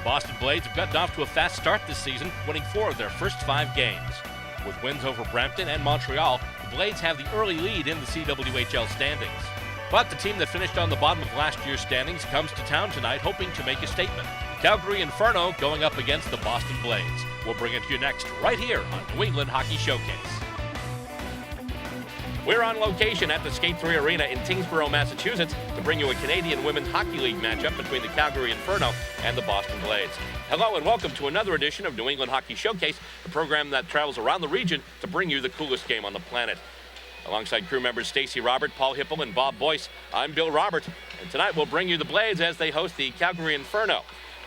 Boston Blades have gotten off to a fast start this season, winning 4 of their first 5 games. With wins over Brampton and Montreal, the Blades have the early lead in the CWHL standings. But the team that finished on the bottom of last year's standings comes to town tonight hoping to make a statement. Calgary Inferno going up against the Boston Blades. We'll bring it to you next, right here on New England Hockey Showcase. We're on location at the Skate 3 Arena in Tyngsborough, Massachusetts, to bring you a Canadian Women's Hockey League matchup between the Calgary Inferno and the Boston Blades. Hello and welcome to another edition of New England Hockey Showcase, a program that travels around the region to bring you the coolest game on the planet. Alongside crew members Stacey Robert, Paul Hipple, and Bob Boyce, I'm Bill Robert, and tonight we'll bring you the Blades as they host the Calgary Inferno.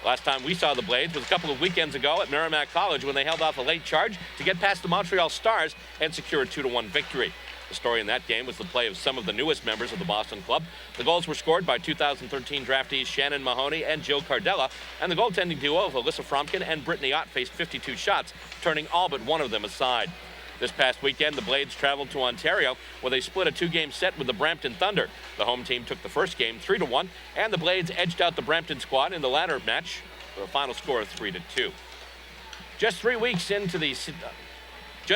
Last time we saw the Blades was a couple of weekends ago at Merrimack College when they held off a late charge to get past the Montreal Stars and secure a 2-1 victory. The story in that game was the play of some of the newest members of the Boston club. The goals were scored by 2013 draftees Shannon Mahoney and Jill Cardella, and the goaltending duo of Alyssa Fromkin and Brittany Ott faced 52 shots, turning all but one of them aside. This past weekend, the Blades traveled to Ontario, where they split a 2-game set with the Brampton Thunder. The home team took the first game 3-1, and the Blades edged out the Brampton squad in the latter match with a final score of 3-2. Just 3 weeks into the 2013-2014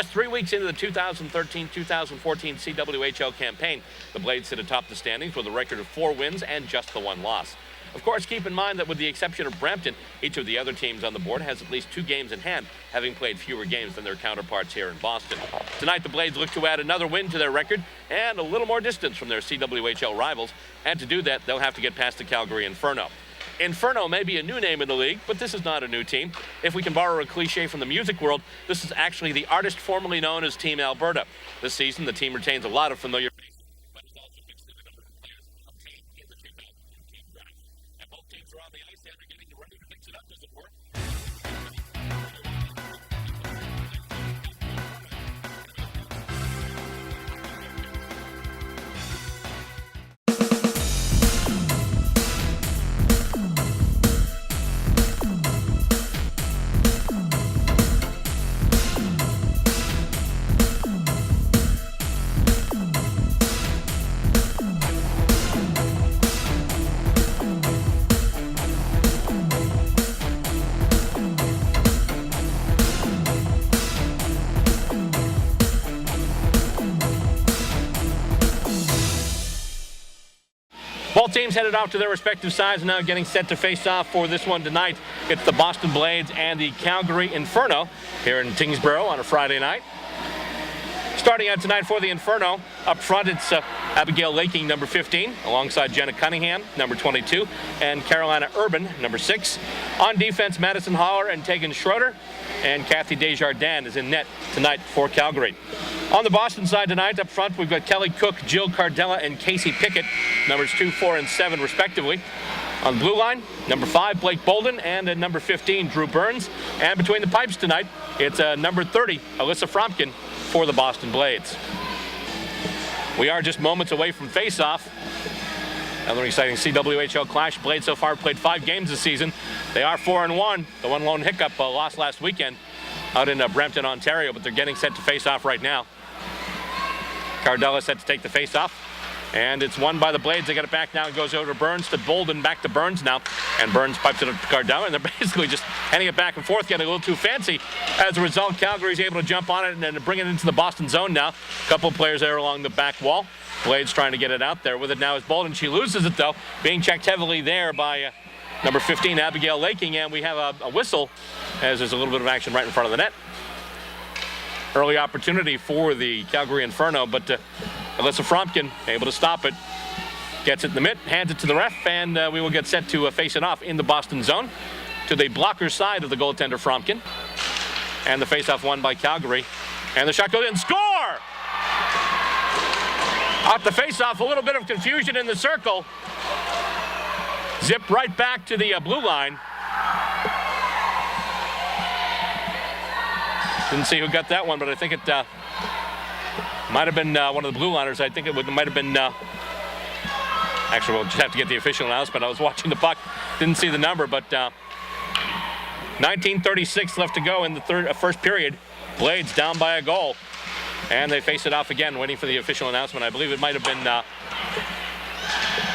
CWHL campaign, the Blades sit atop the standings with a record of 4 wins and just the 1 loss. Of course, keep in mind that with the exception of Brampton, each of the other teams on the board has at least 2 games in hand, having played fewer games than their counterparts here in Boston. Tonight, the Blades look to add another win to their record and a little more distance from their CWHL rivals, and to do that, they'll have to get past the Calgary Inferno. Inferno may be a new name in the league, but this is not a new team. If we can borrow a cliche from the music world, this is actually the artist formerly known as Team Alberta. This season, the team retains a lot of familiar faces, but is also mixed in with other players obtained in the 2015 draft. And both teams are on the ice and are getting ready to mix it up, as it were. Both teams headed off to their respective sides, now getting set to face off for this one tonight. It's the Boston Blades and the Calgary Inferno here in Tyngsborough on a Friday night. Starting out tonight for the Inferno, up front it's Abigail Laking, number 15, alongside Jenna Cunningham, number 22, and Carolina Urban, number 6. On defense, Madison Holler and Tegan Schroeder, and Kathy Desjardins is in net tonight for Calgary. On the Boston side tonight, up front, we've got Kelly Cook, Jill Cardella, and Casey Pickett, numbers 2, 4, and 7, respectively. On the blue line, number 5, Blake Bolden, and number 15, Drew Burns. And between the pipes tonight, it's number 30, Alyssa Fromkin, for the Boston Blades. We are just moments away from face-off. Another exciting CWHL clash. Blades so far played 5 games this season. They are 4-1. The one lone hiccup lost last weekend out in Brampton, Ontario, but they're getting set to face off right now. Cardella set to take the face-off, and it's won by the Blades. They get it back now. It goes over to Burns, to Bolden, back to Burns now, and Burns pipes it up to Cardella, and they're basically just handing it back and forth, getting a little too fancy. As a result, Calgary's able to jump on it and then bring it into the Boston zone now. A couple of players there along the back wall. Blades trying to get it out there. With it now is Bolden. She loses it, though, being checked heavily there by number 15, Abigail Laking, and we have a whistle as there's a little bit of action right in front of the net. Early opportunity for the Calgary Inferno, but Alyssa Fromkin able to stop it. Gets it in the mitt, hands it to the ref, and we will get set to face it off in the Boston zone to the blocker side of the goaltender Fromkin. And the face-off won by Calgary. And the shot goes in. Score! Off the face-off, a little bit of confusion in the circle. Zip right back to the blue line. Didn't see who got that one, but I think it might have been one of the blue liners. I think it might have been, actually, we'll just have to get the official announcement. I was watching the puck, didn't see the number, but 19:36 left to go in the first period. Blades down by a goal, and they face it off again, waiting for the official announcement. I believe it might have been,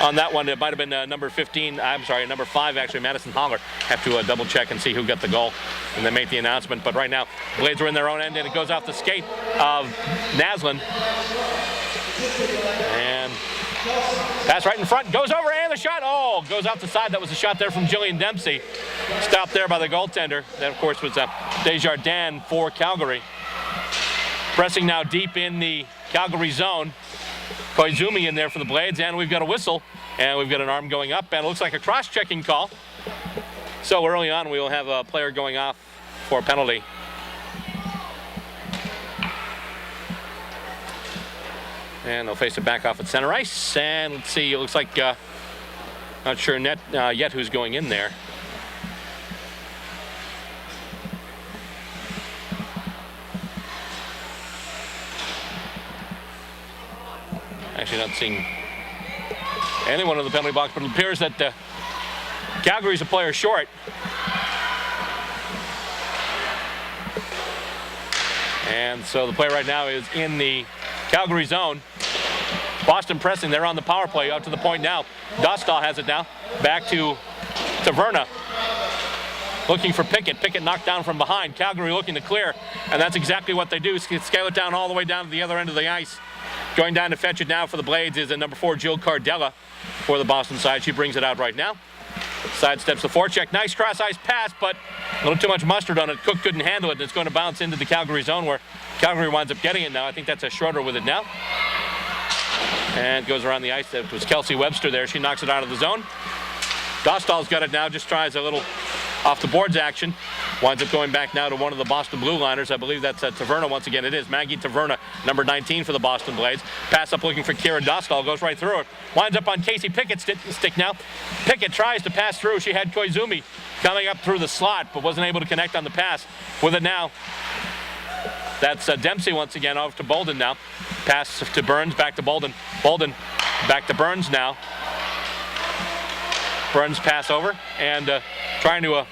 on that one. It might have been number 15. I'm sorry, number 5 actually, Madison Holler. Have to double check and see who got the goal and then make the announcement. But right now, Blades are in their own end, and it goes off the skate of Naslund. And pass right in front, goes over, and the shot, oh, goes out the side. That was a shot there from Jillian Dempsey. Stopped there by the goaltender. That, of course, was Desjardins for Calgary. Pressing now deep in the Calgary zone. Koizumi in there for the Blades, and we've got a whistle, and we've got an arm going up, and it looks like a cross-checking call. So early on, we will have a player going off for a penalty. And they'll face it back off at center ice. And let's see, it looks like, not sure yet who's going in there. Actually not seeing anyone in the penalty box, but it appears that Calgary's a player short. And so the play right now is in the Calgary zone. Boston pressing, they're on the power play out to the point now. Dostal has it now, back to Taverna. Looking for Pickett. Pickett knocked down from behind. Calgary looking to clear, and that's exactly what they do. Scale it down all the way down to the other end of the ice. Going down to fetch it now for the Blades is a number 4, Jill Cardella for the Boston side. She brings it out right now. Sidesteps the forecheck. Nice cross-ice pass, but a little too much mustard on it. Cook couldn't handle it, and it's going to bounce into the Calgary zone where Calgary winds up getting it now. I think that's a Schroeder with it now. And goes around the ice. It was Kelsey Webster there. She knocks it out of the zone. Dostal's got it now, just tries a little off the boards action. Winds up going back now to one of the Boston Blue Liners. I believe that's Taverna once again. It is Maggie Taverna, number 19 for the Boston Blades. Pass up looking for Kira Dostal, goes right through it. Winds up on Casey Pickett's stick now. Pickett tries to pass through. She had Koizumi coming up through the slot, but wasn't able to connect on the pass. With it now, that's Dempsey once again off to Bolden now. Pass to Burns, back to Bolden. Bolden back to Burns now. Burns pass over, and trying to do a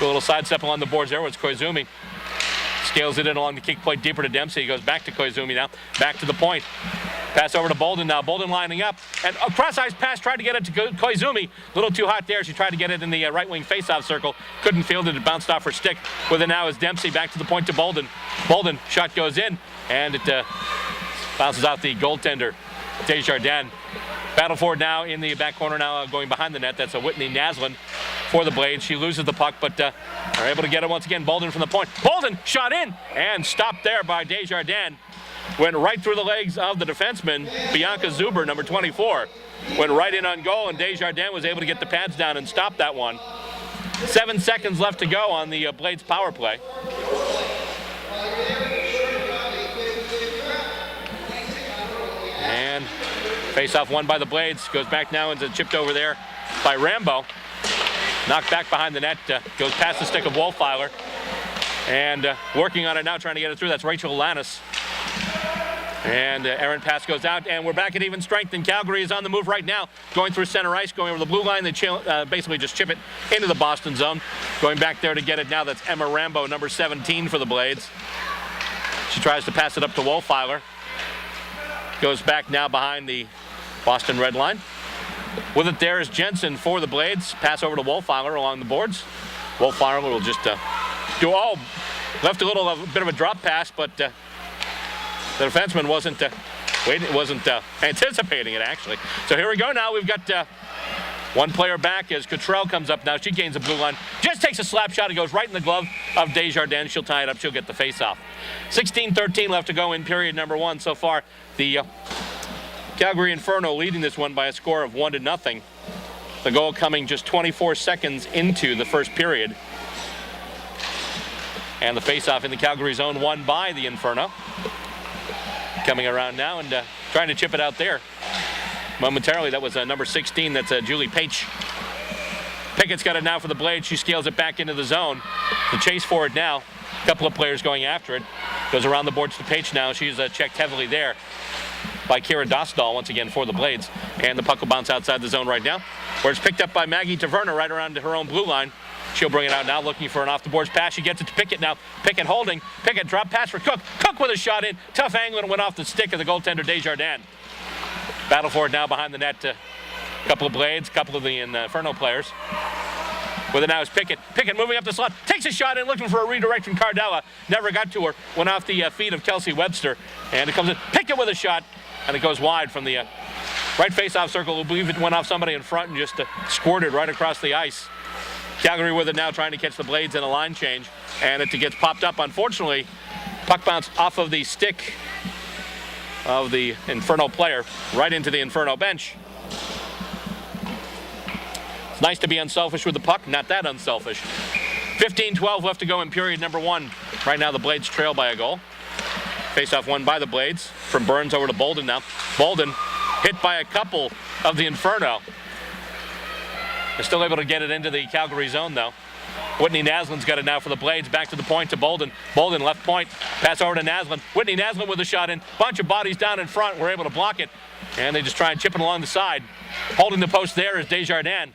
little sidestep along the boards there was Koizumi. Scales it in along the kick plate deeper to Dempsey. He goes back to Koizumi now. Back to the point. Pass over to Bolden now. Bolden lining up. And a cross-ice pass, tried to get it to Koizumi. A little too hot there. She tried to get it in the right-wing face-off circle. Couldn't field it. It bounced off her stick. With it now is Dempsey. Back to the point to Bolden. Bolden, shot goes in. And it bounces out the goaltender, Desjardins. Battle forward now in the back corner now, going behind the net. That's a Whitney Naslund for the Blades. She loses the puck, but are able to get it once again. Bolden from the point. Bolden shot in and stopped there by Desjardins. Went right through the legs of the defenseman, Bianca Zuber, number 24. Went right in on goal, and Desjardins was able to get the pads down and stop that one. 7 seconds left to go on the Blades power play. And face-off won by the Blades. Goes back now and chipped over there by Rambo. Knocked back behind the net. Goes past the stick of Wolfeiler. And working on it now, trying to get it through. That's Rachel Lannis. And errant pass goes out, and we're back at even strength, and Calgary is on the move right now, going through center ice, going over the blue line. They basically just chip it into the Boston zone. Going back there to get it now, that's Emma Rambo, number 17 for the Blades. She tries to pass it up to Wolfeiler. Goes back now behind the Boston red line. With it there is Jensen for the Blades. Pass over to Wolfeiler along the boards. Wolfeiler will just left a bit of a drop pass, but the defenseman wasn't anticipating it, actually. So here we go now. We've got one player back as Cottrell comes up now. She gains the blue line. Just takes a slap shot. It goes right in the glove of Desjardins. She'll tie it up. She'll get the face-off. 16-13 left to go in period number 1 so far. The Calgary Inferno leading this one by a score of 1-0. The goal coming just 24 seconds into the first period. And the face-off in the Calgary zone won by the Inferno. Coming around now and trying to chip it out there. Momentarily, that was number 16. That's Julie Page. Pickett's got it now for the Blades. She scales it back into the zone. The chase for it now. A couple of players going after it. Goes around the boards to Page now. She's checked heavily there by Kira Dostal once again for the Blades. And the puck will bounce outside the zone right now, where it's picked up by Maggie Taverna right around her own blue line. She'll bring it out now, looking for an off-the-boards pass. She gets it to Pickett now. Pickett holding. Pickett drop pass for Cook. Cook with a shot in. Tough angle and went off the stick of the goaltender Desjardins. Battle for it now behind the net. Couple of Blades, couple of the Inferno players. With it now is Pickett. Pickett moving up the slot, takes a shot in, looking for a redirect from Cardella. Never got to her, went off the feet of Kelsey Webster. And it comes in, Pickett with a shot, and it goes wide from the right face-off circle. I believe it went off somebody in front and just squirted right across the ice. Calgary with it now, trying to catch the Blades in a line change. And it gets popped up, unfortunately. Puck bounced off of the stick of the Inferno player, right into the Inferno bench. It's nice to be unselfish with the puck, not that unselfish. 15-12 left to go in period number 1. Right now the Blades trail by a goal. Face-off won by the Blades. From Burns over to Bolden now. Bolden hit by a couple of the Inferno. They're still able to get it into the Calgary zone though. Whitney Naslin's got it now for the Blades. Back to the point to Bolden. Bolden left point. Pass over to Naslin. Whitney Naslin with a shot in. Bunch of bodies down in front. We're able to block it. And they just try and chip it along the side. Holding the post there is Desjardins.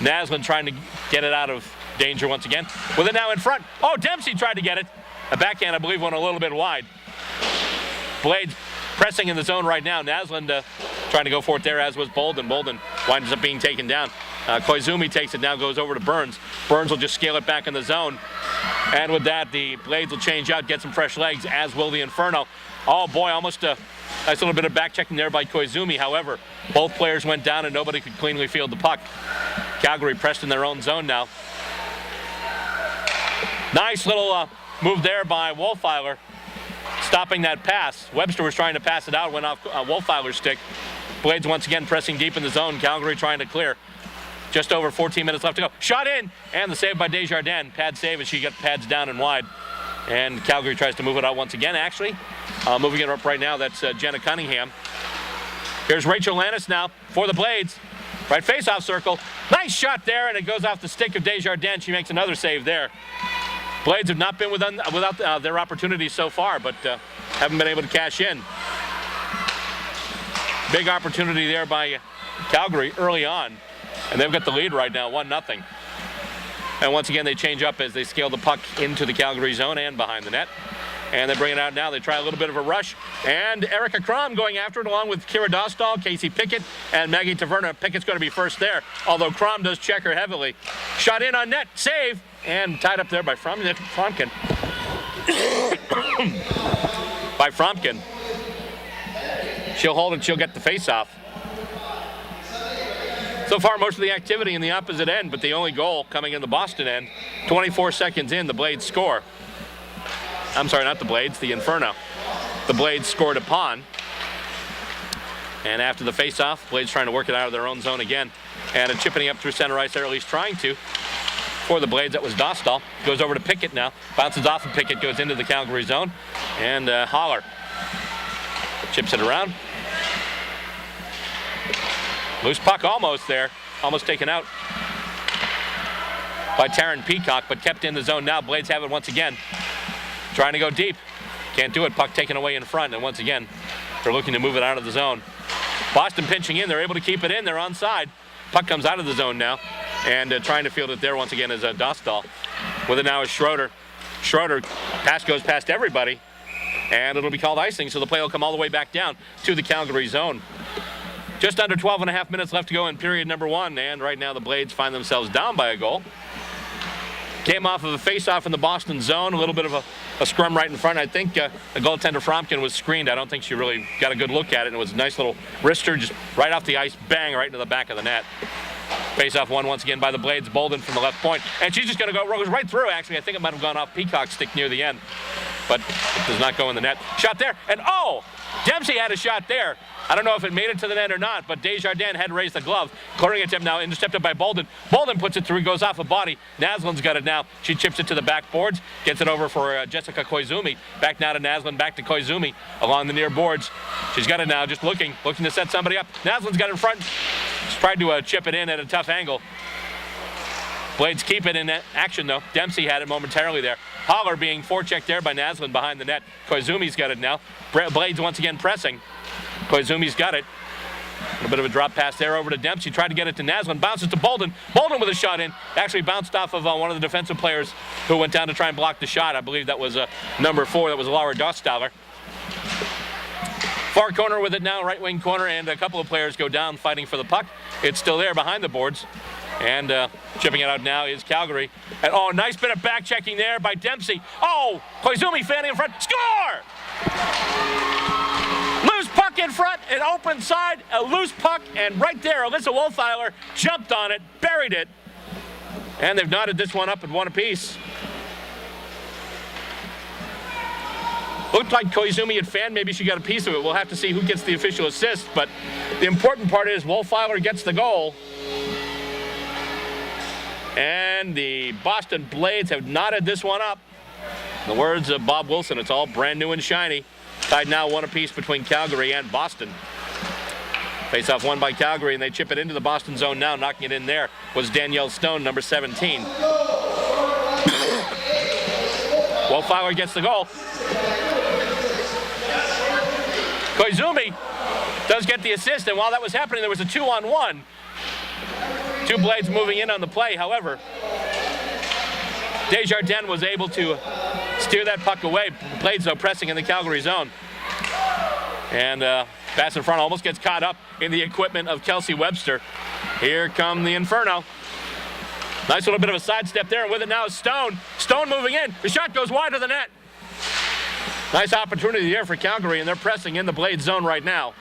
Naslin trying to get it out of danger once again. With it now in front. Oh, Dempsey tried to get it. A backhand, I believe, went a little bit wide. Blades pressing in the zone right now. Naslin trying to go for it there, as was Bolden. Bolden winds up being taken down. Koizumi takes it now, goes over to Burns. Burns will just scale it back in the zone. And with that, the Blades will change out, get some fresh legs, as will the Inferno. Oh boy, almost a nice little bit of back checking there by Koizumi. However, both players went down and nobody could cleanly field the puck. Calgary pressed in their own zone now. Nice little move there by Wolfeiler, stopping that pass. Webster was trying to pass it out, went off Wolfeiler's stick. Blades once again pressing deep in the zone. Calgary trying to clear. Just over 14 minutes left to go. Shot in, and the save by Desjardins. Pad save as she got pads down and wide. And Calgary tries to move it out once again, actually. Moving it up right now, that's Jenna Cunningham. Here's Rachel Lannis now for the Blades. Right face-off circle. Nice shot there, and it goes off the stick of Desjardins. She makes another save there. Blades have not been without their opportunities so far, but haven't been able to cash in. Big opportunity there by Calgary early on. And they've got the lead right now, 1-0. And once again, they change up as they scale the puck into the Calgary zone and behind the net. And they bring it out now. They try a little bit of a rush. And Erica Crom going after it along with Kira Dostal, Casey Pickett, and Maggie Taverna. Pickett's going to be first there, although Crom does check her heavily. Shot in on net, save, and tied up there by Fromkin. By Fromkin. She'll hold it, she'll get the face-off. So far, most of the activity in the opposite end, but the only goal coming in the Boston end. 24 seconds in, the Blades score. I'm sorry, not the Blades, the Inferno. The Blades scored upon. And after the face-off, Blades trying to work it out of their own zone again. And chipping up through center ice there, at least trying to. For the Blades, that was Dostal. Goes over to Pickett now. Bounces off of Pickett, goes into the Calgary zone. And Holler chips it around. Loose puck almost there. Almost taken out by Taryn Peacock, but kept in the zone now. Blades have it once again. Trying to go deep. Can't do it. Puck taken away in front. And once again, they're looking to move it out of the zone. Boston pinching in. They're able to keep it in. They're onside. Puck comes out of the zone now. And trying to field it there once again is Dostal. With it now is Schroeder. Schroeder, pass goes past everybody. And it'll be called icing, so the play will come all the way back down to the Calgary zone. Just under 12 and a half minutes left to go in period number 1, and right now the Blades find themselves down by a goal. Came off of a face-off in the Boston zone, a little bit of a scrum right in front. I think the goaltender Fromkin was screened. I don't think she really got a good look at it, and it was a nice little wrister just right off the ice, bang, right into the back of the net. Face-off won once again by the Blades. Bolden from the left point, and she's just going to go, goes right through, actually. I think it might have gone off Peacock's stick near the end, but it does not go in the net. Shot there, and oh! Dempsey had a shot there. I don't know if it made it to the net or not, but Desjardins had raised the glove. Clearing it to him now, intercepted by Bolden. Bolden puts it through, goes off a body. Naslin's got it now. She chips it to the backboards, gets it over for Jessica Koizumi. Back now to Naslin, back to Koizumi along the near boards. She's got it now, just looking to set somebody up. Naslin's got it in front. She's tried to chip it in at a tough angle. Blades keep it in action, though. Dempsey had it momentarily there. Holler being forechecked there by Naslin behind the net. Koizumi's got it now. Blades once again pressing. Koizumi's got it. A little bit of a drop pass there over to Dempsey. Tried to get it to Naslin. Bounces to Bolden. Bolden with a shot in. Actually bounced off of one of the defensive players who went down to try and block the shot. I believe that was number 4. That was Laura Dostauer. Far corner with it now, right wing corner, and a couple of players go down fighting for the puck. It's still there behind the boards. And chipping it out now is Calgary. And oh, nice bit of back checking there by Dempsey. Oh, Koizumi fanning in front. Score! Loose puck in front, an open side, a loose puck, and right there, Alyssa Wolfeiler jumped on it, buried it. And they've knotted this one up at one apiece. Looked like Koizumi had fanned. Maybe she got a piece of it. We'll have to see who gets the official assist. But the important part is Wolfeiler gets the goal. And the Boston Blades have knotted this one up. In the words of Bob Wilson, it's all brand new and shiny. Tied now one apiece between Calgary and Boston. Face-off won by Calgary, and they chip it into the Boston zone now. Knocking it in there was Danielle Stone, number 17. Wolfeiler gets the goal. Koizumi does get the assist, and while that was happening, there was a 2-on-1. Two Blades moving in on the play. However, Desjardins was able to steer that puck away. Blades, though, pressing in the Calgary zone. And pass in front almost gets caught up in the equipment of Kelsey Webster. Here come the Inferno. Nice little bit of a sidestep there, and with it now is Stone. Stone moving in. The shot goes wide of the net. Nice opportunity there for Calgary, and they're pressing in the Blade zone right now.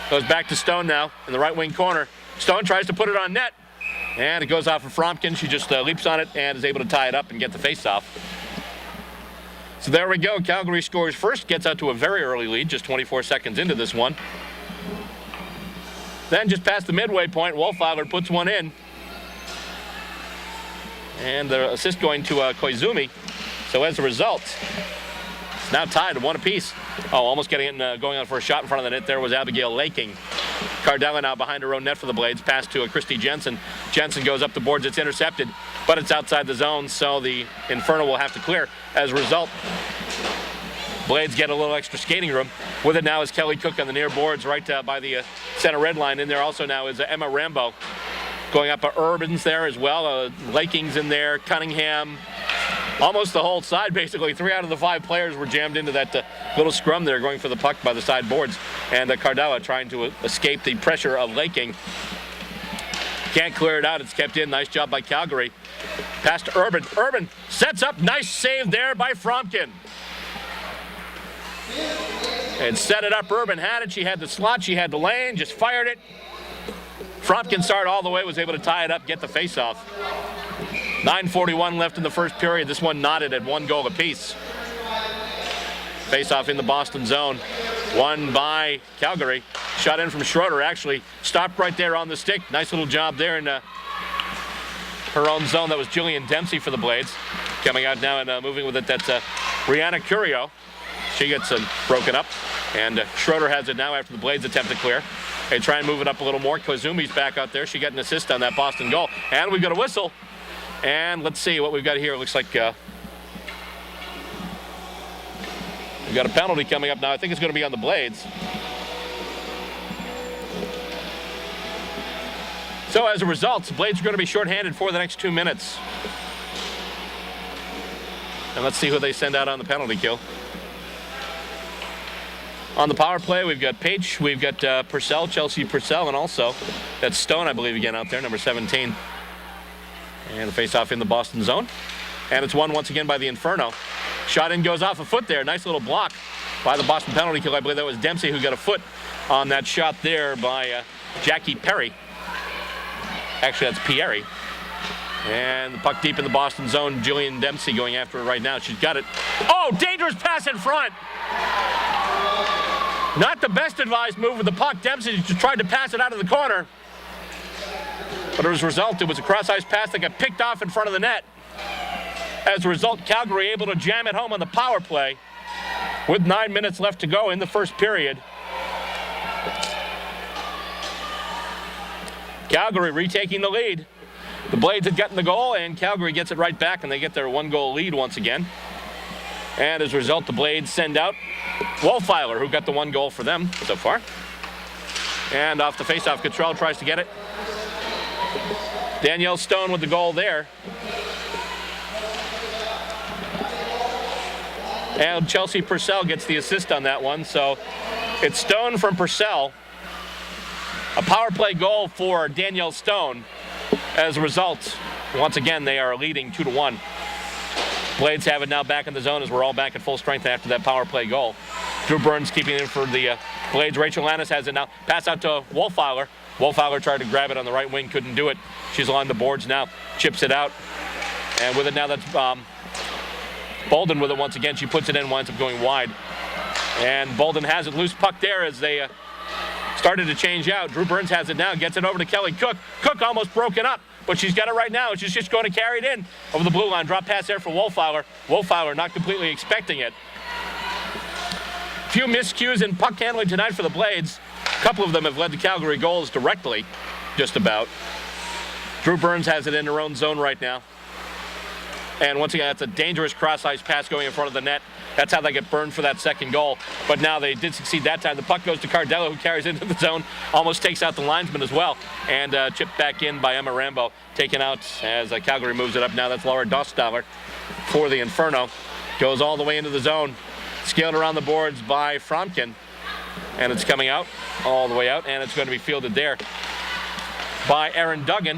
Goes back to Stone now in the right wing corner. Stone tries to put it on net, and it goes off of Fromkin. She just leaps on it and is able to tie it up and get the face-off. So there we go. Calgary scores first, gets out to a very early lead, just 24 seconds into this one. Then just past the midway point, Wolfeiler puts one in. And the assist going to Koizumi. So as a result, it's now tied at one apiece. Oh, almost getting it, going on for a shot in front of the net there was Abigail Laking. Cardella now behind her own net for the Blades. Pass to Christy Jensen. Jensen goes up the boards. It's intercepted, but it's outside the zone, so the Inferno will have to clear. As a result, Blades get a little extra skating room. With it now is Kelly Cook on the near boards right by the center red line. In there also now is Emma Rambo. Going up Urban's there as well. Laking's in there. Cunningham. Almost the whole side, basically. 3 out of the 5 players were jammed into that little scrum there, going for the puck by the side boards. And Cardella trying to escape the pressure of Laking. Can't clear it out. It's kept in. Nice job by Calgary. Pass to Urban. Urban sets up. Nice save there by Fromkin. And set it up. Urban had it. She had the slot. She had the lane. Just fired it. Fromkin started all the way. Was able to tie it up, get the face-off. 9:41 left in the first period. This one knotted at 1 goal apiece. Face-off in the Boston zone. Won by Calgary. Shot in from Schroeder. Actually stopped right there on the stick. Nice little job there in her own zone. That was Jillian Dempsey for the Blades. Coming out now and moving with it. That's Rihanna Curio. She gets broken up. And Schroeder has it now after the Blades attempt to clear. They try and move it up a little more. Koizumi's back out there. She got an assist on that Boston goal. And we've got a whistle. And let's see what we've got here. It looks like we've got a penalty coming up now. I think it's going to be on the Blades. So as a result, the Blades are going to be shorthanded for the next 2 minutes. And let's see who they send out on the penalty kill. On the power play, we've got Page, we've got Purcell, Chelsea Purcell, and also that's Stone, I believe, again out there, number 17. And the face-off in the Boston zone. And it's won once again by the Inferno. Shot in goes off a foot there. Nice little block by the Boston penalty kill. I believe that was Dempsey who got a foot on that shot there by Jackie Perry. Actually, that's Pieri. And the puck deep in the Boston zone. Jillian Dempsey going after it right now. She's got it. Oh, dangerous pass in front. Not the best advised move with the puck. Dempsey just tried to pass it out of the corner. But as a result, it was a cross-ice pass that got picked off in front of the net. As a result, Calgary able to jam it home on the power play with 9 minutes left to go in the first period. Calgary retaking the lead. The Blades had gotten the goal, and Calgary gets it right back, and they get their 1-goal lead once again. And as a result, the Blades send out Wolfeiler, who got the 1 goal for them so far. And off the faceoff, Cottrell tries to get it. Danielle Stone with the goal there. And Chelsea Purcell gets the assist on that one. So it's Stone from Purcell. A power play goal for Danielle Stone. As a result, once again, they are leading 2-1. Blades have it now back in the zone as we're all back at full strength after that power play goal. Drew Burns keeping it for the Blades. Rachel Lannis has it now. Pass out to Wolfowler. Wolfowler tried to grab it on the right wing, couldn't do it. She's along the boards now, chips it out. And with it now, that's Bolden with it once again. She puts it in, winds up going wide. And Bolden has it, loose puck there as they started to change out. Drew Burns has it now, gets it over to Kelly Cook. Cook almost broken up, but she's got it right now. She's just going to carry it in over the blue line. Drop pass there for Wolfowler. Wolfowler not completely expecting it. Few miscues in puck handling tonight for the Blades. A couple of them have led to Calgary goals directly, just about. Drew Burns has it in her own zone right now. And once again, that's a dangerous cross-ice pass going in front of the net. That's how they get burned for that second goal. But now they did succeed that time. The puck goes to Cardella, who carries into the zone, almost takes out the linesman as well, and chipped back in by Emma Rambo, taken out as Calgary moves it up. Now that's Laura Dostauer for the Inferno. Goes all the way into the zone. Scaled around the boards by Fromkin. And it's coming out, all the way out, and it's going to be fielded there by Erin Duggan,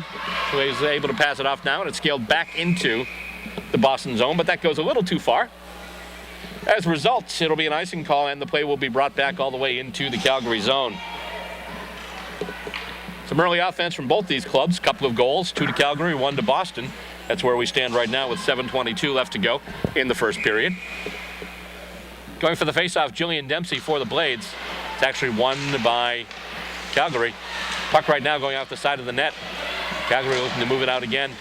who is able to pass it off now, and it's scaled back into the Boston zone, but that goes a little too far. As a result, it'll be an icing call, and the play will be brought back all the way into the Calgary zone. Some early offense from both these clubs, couple of goals, 2 to Calgary, 1 to Boston. That's where we stand right now with 7:22 left to go in the first period. Going for the faceoff, Jillian Dempsey for the Blades. It's actually won by Calgary. Puck right now going out the side of the net. Calgary looking to move it out again.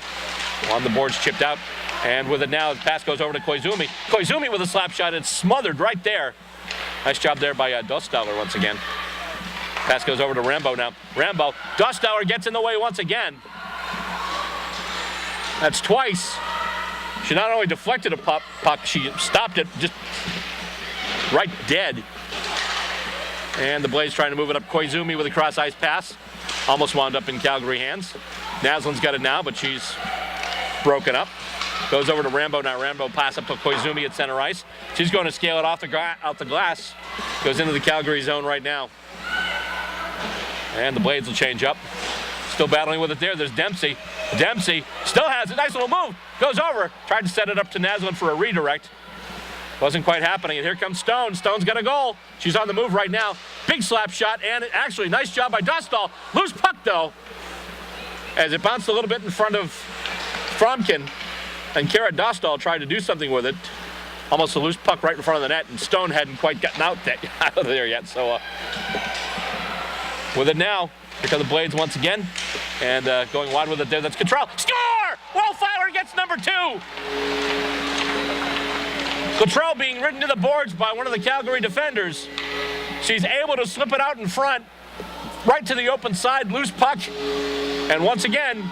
On the boards, chipped out. And with it now, the pass goes over to Koizumi. Koizumi with a slap shot. It's smothered right there. Nice job there by Dostauer once again. Pass goes over to Rambo now. Rambo. Dostauer gets in the way once again. That's twice. She not only deflected a puck, she stopped it just right dead. And the Blades trying to move it up. Koizumi with a cross-ice pass. Almost wound up in Calgary hands. Naslin's got it now, but she's broken up. Goes over to Rambo now. Rambo pass up to Koizumi at center ice. She's going to scale it off the glass. Goes into the Calgary zone right now. And the Blades will change up. Still battling with it there. There's Dempsey. Dempsey still has a nice little move. Goes over. Tried to set it up to Naslin for a redirect. Wasn't quite happening. And here comes Stone. Stone's got a goal. She's on the move right now. Big slap shot. And actually, nice job by Dostal. Loose puck, though, as it bounced a little bit in front of Fromkin. And Kara Dostal tried to do something with it. Almost a loose puck right in front of the net. And Stone hadn't quite gotten out of there yet. So with it now, here come the Blades once again. And going wide with it there. That's Cottrell. Score! Wolfowler gets number 2. Cottrell being ridden to the boards by one of the Calgary defenders. She's able to slip it out in front, right to the open side, loose puck. And once again,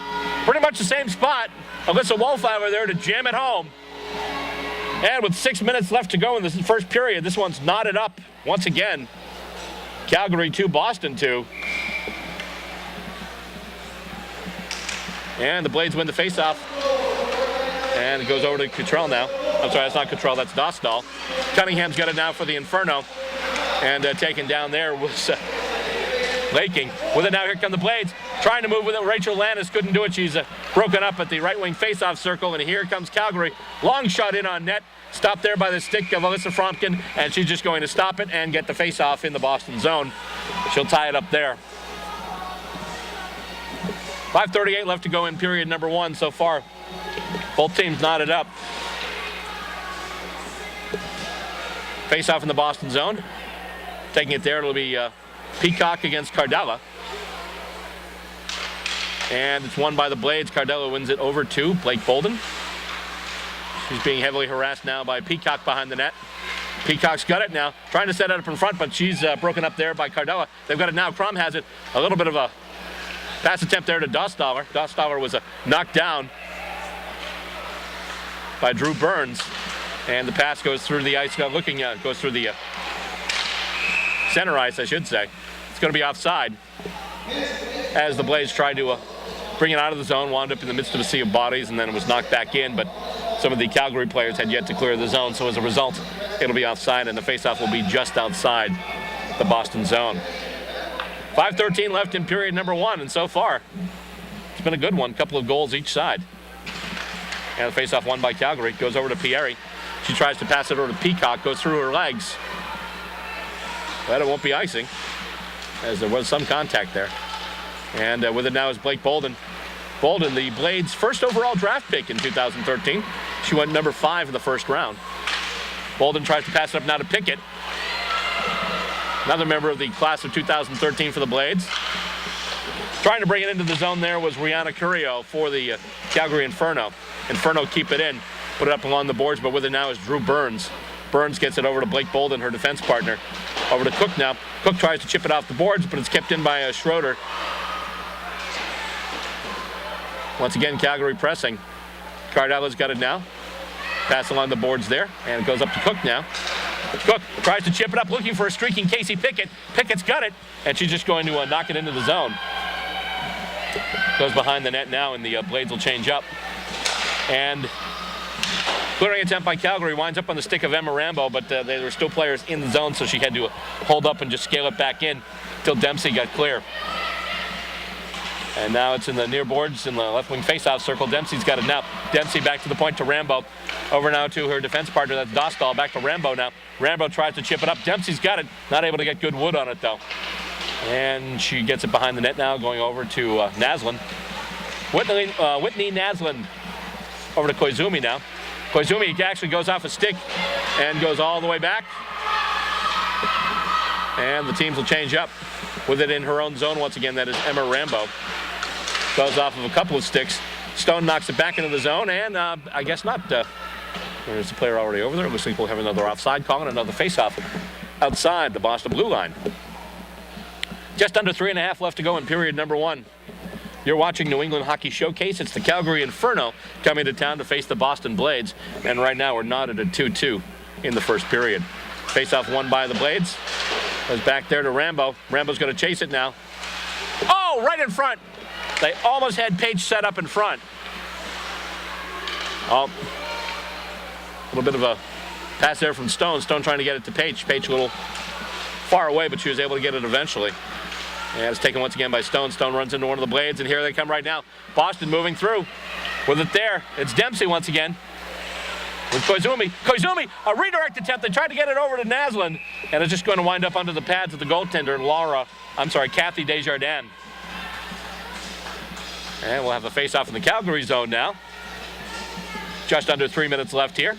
pretty much the same spot. Alyssa Wolfowler there to jam it home. And with 6 minutes left to go in this first period, this one's knotted up once again. Calgary 2, Boston 2. And the Blades win the faceoff. And it goes over to Cottrell now. I'm sorry, that's not Cottrell, that's Dostal. Cunningham's got it now for the Inferno. And taken down there was Laking. With it now, here come the Blades. Trying to move with it. Rachel Lannis couldn't do it. She's broken up at the right wing faceoff circle. And here comes Calgary. Long shot in on net. Stopped there by the stick of Alyssa Fromkin. And she's just going to stop it and get the faceoff in the Boston zone. She'll tie it up there. 5:38 left to go in period number 1 so far. Both teams knotted up. Face off in the Boston zone. Taking it there, it'll be Peacock against Cardella. And it's won by the Blades. Cardella wins it over to Blake Bolden. She's being heavily harassed now by Peacock behind the net. Peacock's got it now, trying to set it up in front, but she's broken up there by Cardella. They've got it now. Crum has it. A little bit of a pass attempt there to Dostauer. Dostauer was knocked down by Drew Burns. And the pass goes through the ice, goes through the center ice, I should say. It's going to be offside as the Blades tried to bring it out of the zone, wound up in the midst of a sea of bodies, and then it was knocked back in. But some of the Calgary players had yet to clear the zone, so as a result, it'll be offside, and the faceoff will be just outside the Boston zone. 5:13 left in period number 1, and so far, it's been a good one. Couple of goals each side. And the faceoff won by Calgary. Goes over to Pieri. She tries to pass it over to Peacock. Goes through her legs. But it won't be icing, as there was some contact there. And with it now is Blake Bolden. Bolden, the Blades' first overall draft pick in 2013. She went number 5 in the first round. Bolden tries to pass it up now to Pickett. Another member of the class of 2013 for the Blades. Trying to bring it into the zone there was Rihanna Curio for the Calgary Inferno. Inferno keep it in, put it up along the boards, but with it now is Drew Burns. Burns gets it over to Blake Bolden, her defense partner. Over to Cook now. Cook tries to chip it off the boards, but it's kept in by Schroeder. Once again, Calgary pressing. Cardella's got it now. Pass along the boards there, and it goes up to Cook now. Cook tries to chip it up, looking for a streaking Casey Pickett. Pickett's got it, and she's just going to knock it into the zone. Goes behind the net now, and the Blades will change up. And clearing attempt by Calgary winds up on the stick of Emma Rambo, but there were still players in the zone, so she had to hold up and just scale it back in until Dempsey got clear. And now it's in the near boards in the left wing faceoff circle. Dempsey's got it now. Dempsey back to the point to Rambo. Over now to her defense partner, that's Dostal. Back to Rambo now. Rambo tries to chip it up. Dempsey's got it. Not able to get good wood on it, though. And she gets it behind the net now, going over to Naslund. Whitney Naslund over to Koizumi now. Koizumi actually goes off a stick and goes all the way back. And the teams will change up with it in her own zone once again. That is Emma Rambo. Goes off of a couple of sticks. Stone knocks it back into the zone, and I guess not. There's a player already over there. Looks like we'll have another offside call and another face-off outside the Boston blue line. Just under 3.5 left to go in period number 1. You're watching New England Hockey Showcase. It's the Calgary Inferno coming to town to face the Boston Blades, and right now we're knotted at 2-2 in the first period. Face-off won by the Blades. Goes back there to Rambo. Rambo's going to chase it now. Oh, right in front. They almost had Page set up in front. Oh, a little bit of a pass there from Stone. Stone trying to get it to Page. Page a little far away, but she was able to get it eventually. And it's taken once again by Stone. Stone runs into one of the Blades, and here they come right now. Boston moving through with it there. It's Dempsey once again with Koizumi. Koizumi, a redirect attempt. They tried to get it over to Naslund, and it's just going to wind up under the pads of the goaltender, Kathy Desjardins. And we'll have a face-off in the Calgary zone now. Just under 3 minutes left here.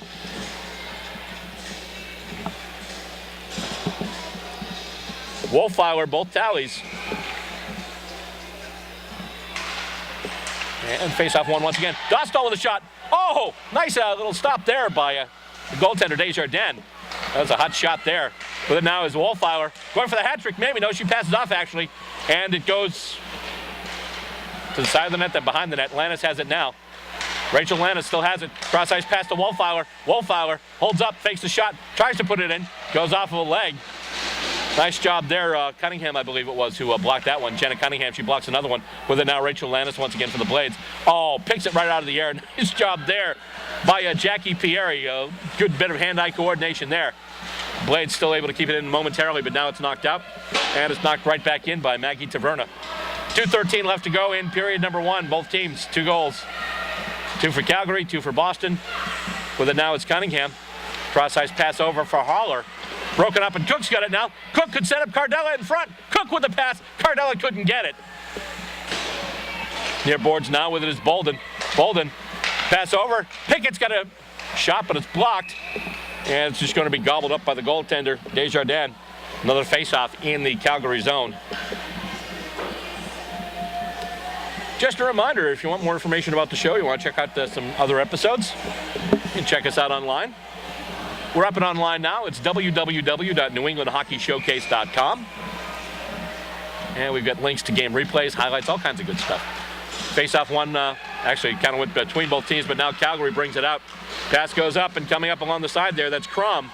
Wolfeiler, both tallies. And face-off one once again. Dostal with a shot. Oh, nice little stop there by the goaltender, Desjardins. That was a hot shot there. But then now is Wolfeiler going for the hat trick. Maybe no, she passes off actually. And it goes to the side of the net, then behind the net. Lannis has it now. Rachel Lannis still has it. Cross ice pass to Wolfeiler. Wolfeiler holds up, fakes the shot, tries to put it in, goes off of a leg. Nice job there. Cunningham, I believe it was, who blocked that one. Jenna Cunningham, she blocks another one. With it now, Rachel Lannis once again for the Blades. Oh, picks it right out of the air. Nice job there by Jackie Pieri. Good bit of hand-eye coordination there. Blades still able to keep it in momentarily, but now it's knocked out. And it's knocked right back in by Maggie Taverna. 2:13 left to go in period number 1. Both teams, 2 goals. 2 for Calgary, 2 for Boston. With it now, it's Cunningham. Cross ice pass over for Haller. Broken up, and Cook's got it now. Cook could set up Cardella in front. Cook with the pass. Cardella couldn't get it. Near boards now with it is Bolden. Bolden, pass over. Pickett's got a shot, but it's blocked. And it's just going to be gobbled up by the goaltender, Desjardins. Another face-off in the Calgary zone. Just a reminder, if you want more information about the show, you want to check out some other episodes, you can check us out online. We're up and online now. It's www.newenglandhockeyshowcase.com. And we've got links to game replays, highlights, all kinds of good stuff. Face-off one, actually kind of went between both teams, but now Calgary brings it out. Pass goes up, and coming up along the side there, that's Crom.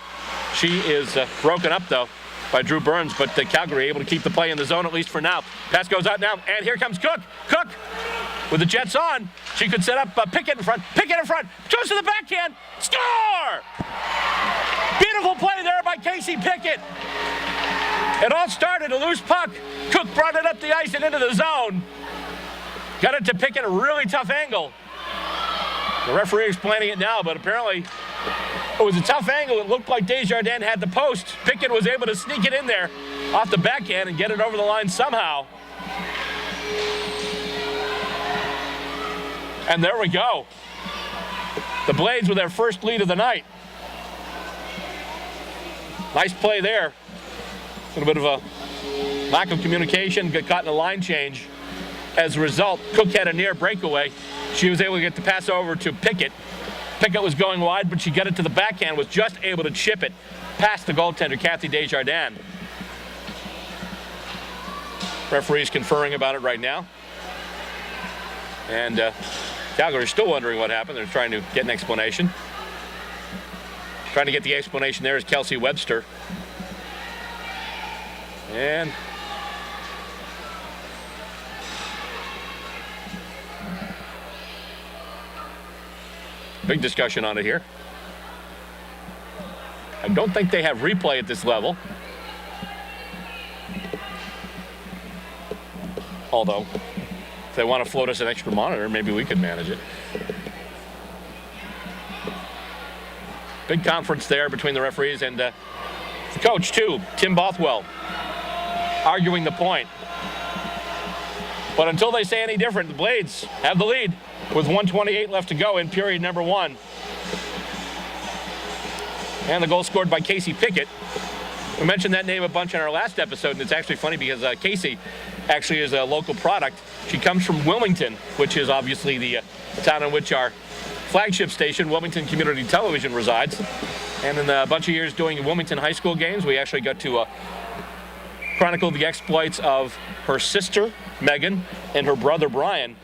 She is broken up, though, by Drew Burns, but Calgary able to keep the play in the zone, at least for now. Pass goes out now, and here comes Cook. Cook, with the Jets on, she could set up Pickett in front. Pickett in front, goes to the backhand, score! Beautiful play there by Casey Pickett. It all started a loose puck. Cook brought it up the ice and into the zone. Got it to Pickett at a really tough angle. The referee explaining it now, but apparently it was a tough angle. It looked like Desjardins had the post. Pickett was able to sneak it in there off the backhand and get it over the line somehow. And there we go. The Blades with their first lead of the night. Nice play there. A little bit of a lack of communication, got caught in a line change. As a result, Cook had a near breakaway. She was able to get the pass over to Pickett. Pickett was going wide, but she got it to the backhand, was just able to chip it past the goaltender, Kathy Desjardins. Referee's conferring about it right now. And Calgary's still wondering what happened. They're trying to get an explanation. Trying to get the explanation there is Kelsey Webster. And big discussion on it here. I don't think they have replay at this level. Although, if they want to float us an extra monitor, maybe we could manage it. Big conference there between the referees and the coach, too, Tim Bothwell, arguing the point. But until they say any different, the Blades have the lead with 1:28 left to go in period number 1. And the goal scored by Casey Pickett. We mentioned that name a bunch in our last episode, and it's actually funny because Casey actually is a local product. She comes from Wilmington, which is obviously the town in which our flagship station, Wilmington Community Television, resides. And in a bunch of years doing Wilmington high school games, we actually got to chronicle the exploits of her sister, Megan, and her brother, Brian.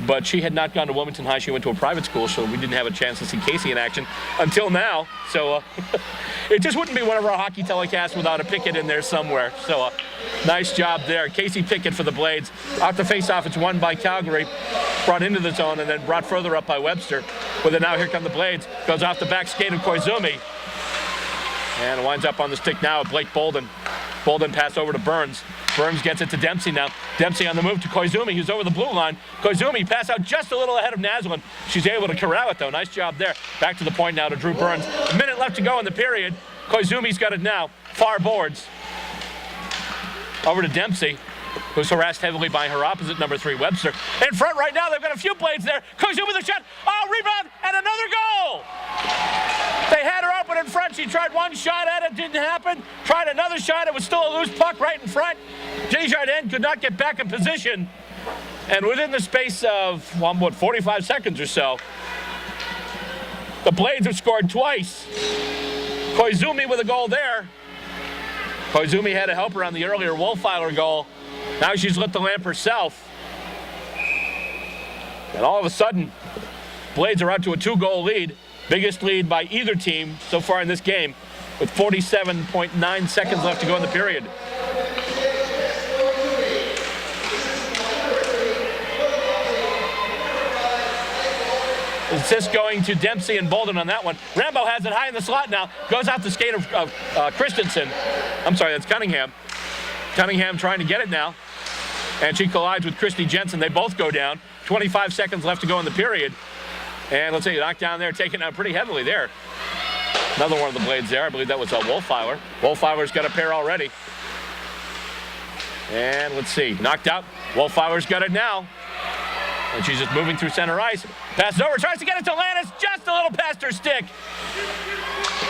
But she had not gone to Wilmington High. She went to a private school, so we didn't have a chance to see Casey in action until now. So it just wouldn't be one of our hockey telecasts without a Pickett in there somewhere. So nice job there. Casey Pickett for the Blades. Out the face-off, it's won by Calgary. Brought into the zone and then brought further up by Webster. With it now, here come the Blades. Goes off the back skate of Koizumi. And winds up on the stick now of Blake Bolden. Bolden pass over to Burns. Burns gets it to Dempsey now. Dempsey on the move to Koizumi, who's over the blue line. Koizumi pass out just a little ahead of Naslin. She's able to corral it, though. Nice job there. Back to the point now to Drew Burns. A minute left to go in the period. Koizumi's got it now. Far boards. Over to Dempsey, who's harassed heavily by her opposite, number 3, Webster. In front right now, they've got a few Blades there. Koizumi the shot. Oh, rebound, and another goal! They had her open in front. She tried one shot at it, didn't happen. Tried another shot, it was still a loose puck right in front. Desjardins could not get back in position. And within the space of, 45 seconds or so, the Blades have scored twice. Koizumi with a goal there. Koizumi had a helper on the earlier Wolfeiler goal. Now she's lit the lamp herself. And all of a sudden, Blades are out to a 2-goal lead. Biggest lead by either team so far in this game, with 47.9 seconds left to go in the period. Assist going to Dempsey and Bolden on that one. Rambo has it high in the slot now. Goes out the skate of Christensen. I'm sorry, that's Cunningham. Cunningham trying to get it now. And she collides with Christy Jensen. They both go down. 25 seconds left to go in the period. And let's see, knocked down there, taken out pretty heavily there. Another one of the Blades there. I believe that was Wolfeiler. Wolfeiler's got a pair already. And let's see, knocked out. Wolfeiler's got it now. And she's just moving through center ice. Passes over, tries to get it to Lannis, just a little past her stick.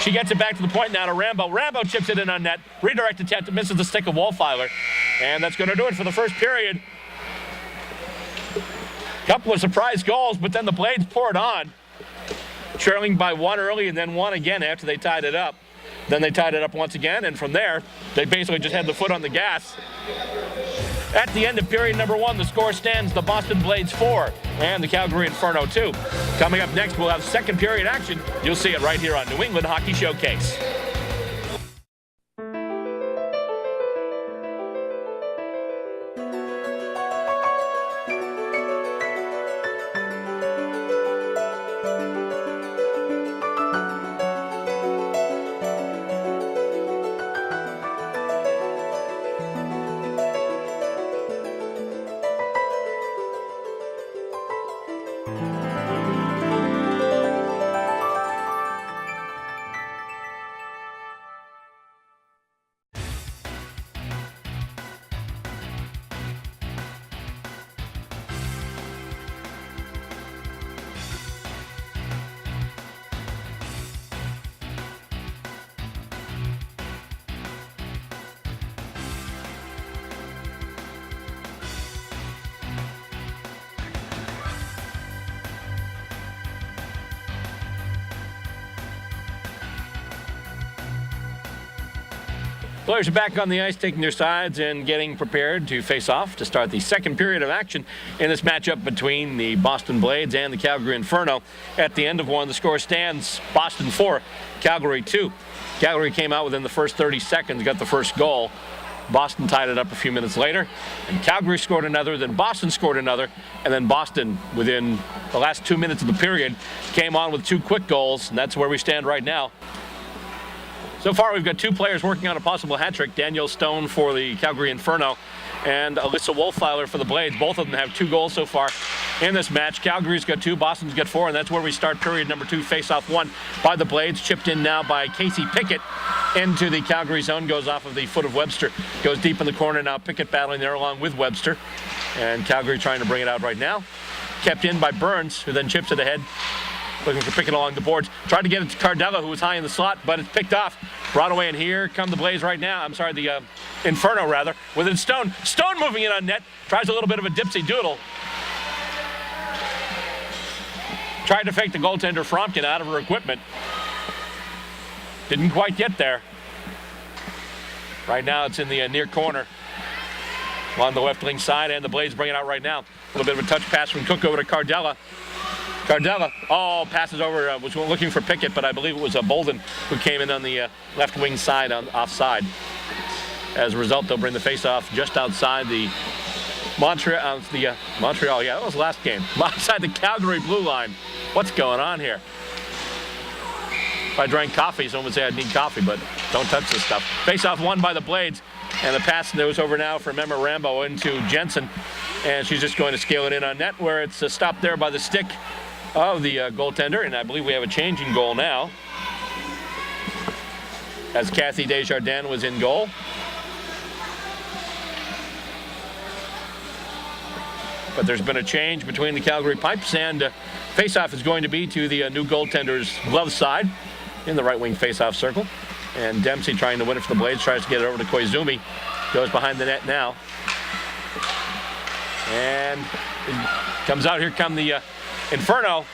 She gets it back to the point now to Rambo. Rambo chips it in on net. Redirect attempt, misses the stick of Wolfeiler. And that's going to do it for the first period. Couple of surprise goals, but then the Blades poured on. Trailing by 1 early and then 1 again after they tied it up. Then they tied it up once again, and from there, they basically just had the foot on the gas. At the end of period number 1, the score stands the Boston Blades 4 and the Calgary Inferno 2. Coming up next, we'll have second period action. You'll see it right here on New England Hockey Showcase. Players are back on the ice, taking their sides and getting prepared to face off to start the second period of action in this matchup between the Boston Blades and the Calgary Inferno. At the end of one, the score stands Boston 4, Calgary 2. Calgary came out within the first 30 seconds, got the first goal. Boston tied it up a few minutes later, and Calgary scored another, then Boston scored another, and then Boston, within the last 2 minutes of the period, came on with 2 quick goals, and that's where we stand right now. So far, we've got 2 players working on a possible hat trick. Danielle Stone for the Calgary Inferno and Alyssa Wolfeiler for the Blades. Both of them have 2 goals so far in this match. Calgary's got 2, Boston's got 4, and that's where we start period number 2. Face-off 1 by the Blades, chipped in now by Casey Pickett into the Calgary zone. Goes off of the foot of Webster. Goes deep in the corner now. Pickett battling there along with Webster. And Calgary trying to bring it out right now. Kept in by Burns, who then chips it ahead. Looking for Pickett along the boards. Tried to get it to Cardella, who was high in the slot, but it's picked off. Brought away, and here come the Blaze right now. I'm sorry, the Inferno, rather. With it Stone. Stone moving in on net. Tries a little bit of a dipsy doodle. Tried to fake the goaltender Fromkin out of her equipment. Didn't quite get there. Right now, it's in the near corner on the left wing side, and the Blades bring it out right now. A little bit of a touch pass from Cook over to Cardella. Cardella, passes over, was looking for Pickett, but I believe it was Bolden who came in on the left wing side on offside. As a result, they'll bring the face-off just outside the Montreal, yeah, that was the last game. Outside the Calgary blue line. What's going on here? If I drank coffee, someone would say I'd need coffee, but don't touch this stuff. Face-off won by the Blades, and the pass goes over now from Emma Rambo into Jensen, and she's just going to scale it in on net, where it's stopped there by the stick of the goaltender, and I believe we have a change in goal now, as Kathy Desjardins was in goal. But there's been a change between the Calgary Pipes, and face-off is going to be to the new goaltender's glove side in the right wing face-off circle. And Dempsey trying to win it for the Blades, tries to get it over to Koizumi. Goes behind the net now. And it comes out. Here come the Inferno.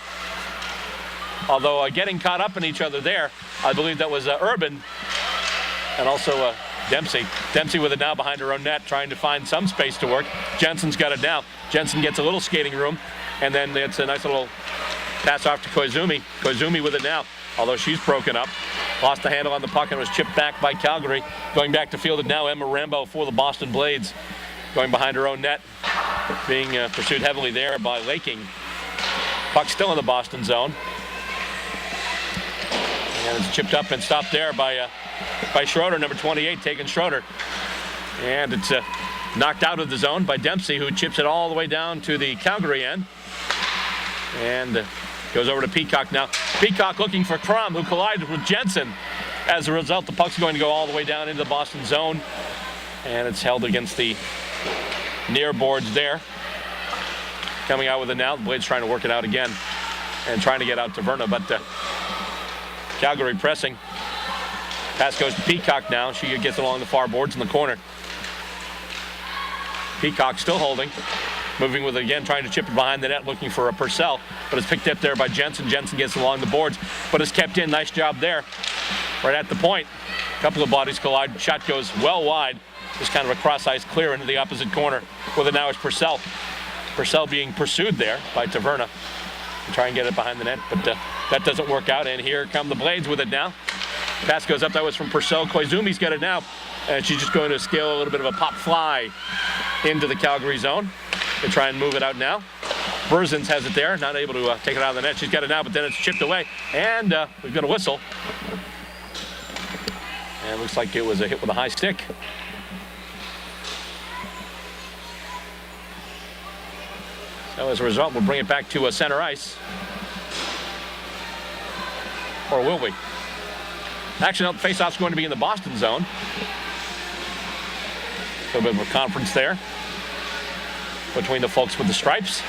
Although getting caught up in each other there, I believe that was Urban and also Dempsey. Dempsey with it now behind her own net, trying to find some space to work. Jensen's got it now. Jensen gets a little skating room, and then it's a nice little pass off to Koizumi. Koizumi with it now, although she's broken up. Lost the handle on the puck and was chipped back by Calgary. Going back to field it now, Emma Rambo for the Boston Blades. Going behind her own net, being pursued heavily there by Laking. Puck still in the Boston zone. And it's chipped up and stopped there by Schroeder, number 28, taking Schroeder. And it's knocked out of the zone by Dempsey, who chips it all the way down to the Calgary end. And goes over to Peacock now. Peacock looking for Crum, who collided with Jensen. As a result, the puck's going to go all the way down into the Boston zone. And it's held against the near boards there. Coming out with it now. The Blades trying to work it out again and trying to get out to Verna, but Calgary pressing. Pass goes to Peacock now. She gets along the far boards in the corner. Peacock still holding. Moving with it again, trying to chip it behind the net, looking for a Purcell, but it's picked up there by Jensen. Jensen gets along the boards, but it's kept in. Nice job there. Right at the point. A couple of bodies collide. Shot goes well wide. Just kind of a cross-ice clear into the opposite corner. With it now is Purcell. Purcell being pursued there by Taverna. Try and get it behind the net, but that doesn't work out. And here come the Blades with it now. Pass goes up. That was from Purcell. Koizumi's got it now. And she's just going to scale a little bit of a pop fly into the Calgary zone. They try and move it out now. Berzins has it there, not able to take it out of the net. She's got it now, but then it's chipped away. And we've got a whistle. And it looks like it was a hit with a high stick. So as a result, we'll bring it back to center ice. Or will we? Actually, no, the face-off's going to be in the Boston zone. A little bit of a conference there between the folks with the stripes.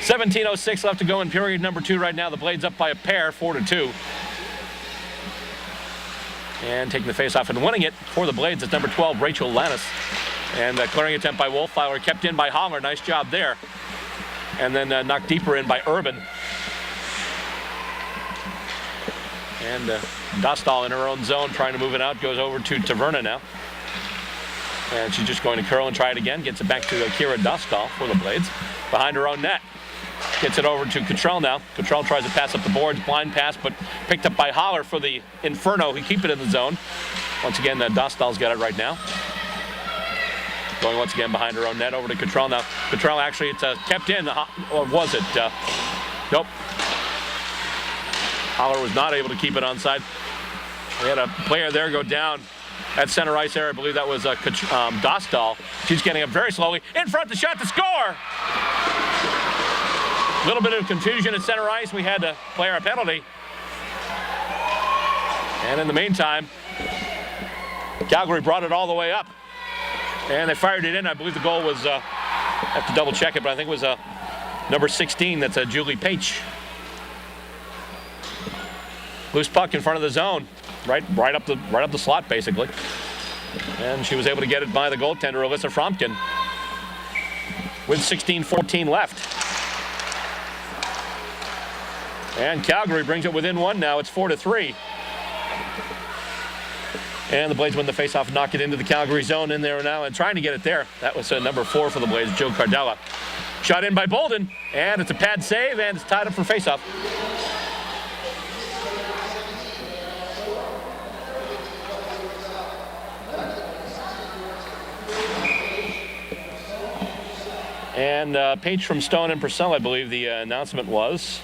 17:06 left to go in period number 2 right now. The Blades up by a pair, 4-2. And taking the face-off and winning it for the Blades is number 12, Rachel Lannis. And clearing attempt by Wolfeiler, kept in by Holler. Nice job there. And then knocked deeper in by Urban. And Dostal in her own zone, trying to move it out, goes over to Taverna now. And she's just going to curl and try it again. Gets it back to Kira Dostal for the Blades. Behind her own net. Gets it over to Cottrell now. Cottrell tries to pass up the boards, blind pass, but picked up by Holler for the Inferno, who keep it in the zone. Once again, Dostal's got it right now. Going once again behind her own net, over to Cottrell now. Cottrell actually, it's kept in, or was it? Nope. Holler was not able to keep it onside. We had a player there go down at center ice area. I believe that was Dostal. She's getting up very slowly. In front, the shot to score! A little bit of confusion at center ice. We had to play our penalty. And in the meantime, Calgary brought it all the way up. And they fired it in. I believe the goal was, I have to double check it, but I think it was number 16. That's Julie Page. Loose puck in front of the zone, right up the slot basically. And she was able to get it by the goaltender, Alyssa Fromkin, with 16:14 left. And Calgary brings it within 1 now. It's 4-3. And the Blades win the faceoff and knock it into the Calgary zone in there now and trying to get it there. That was number 4 for the Blades, Joe Cardella. Shot in by Bolden, and it's a pad save, and it's tied up for faceoff. And Page from Stone and Purcell, I believe the announcement was.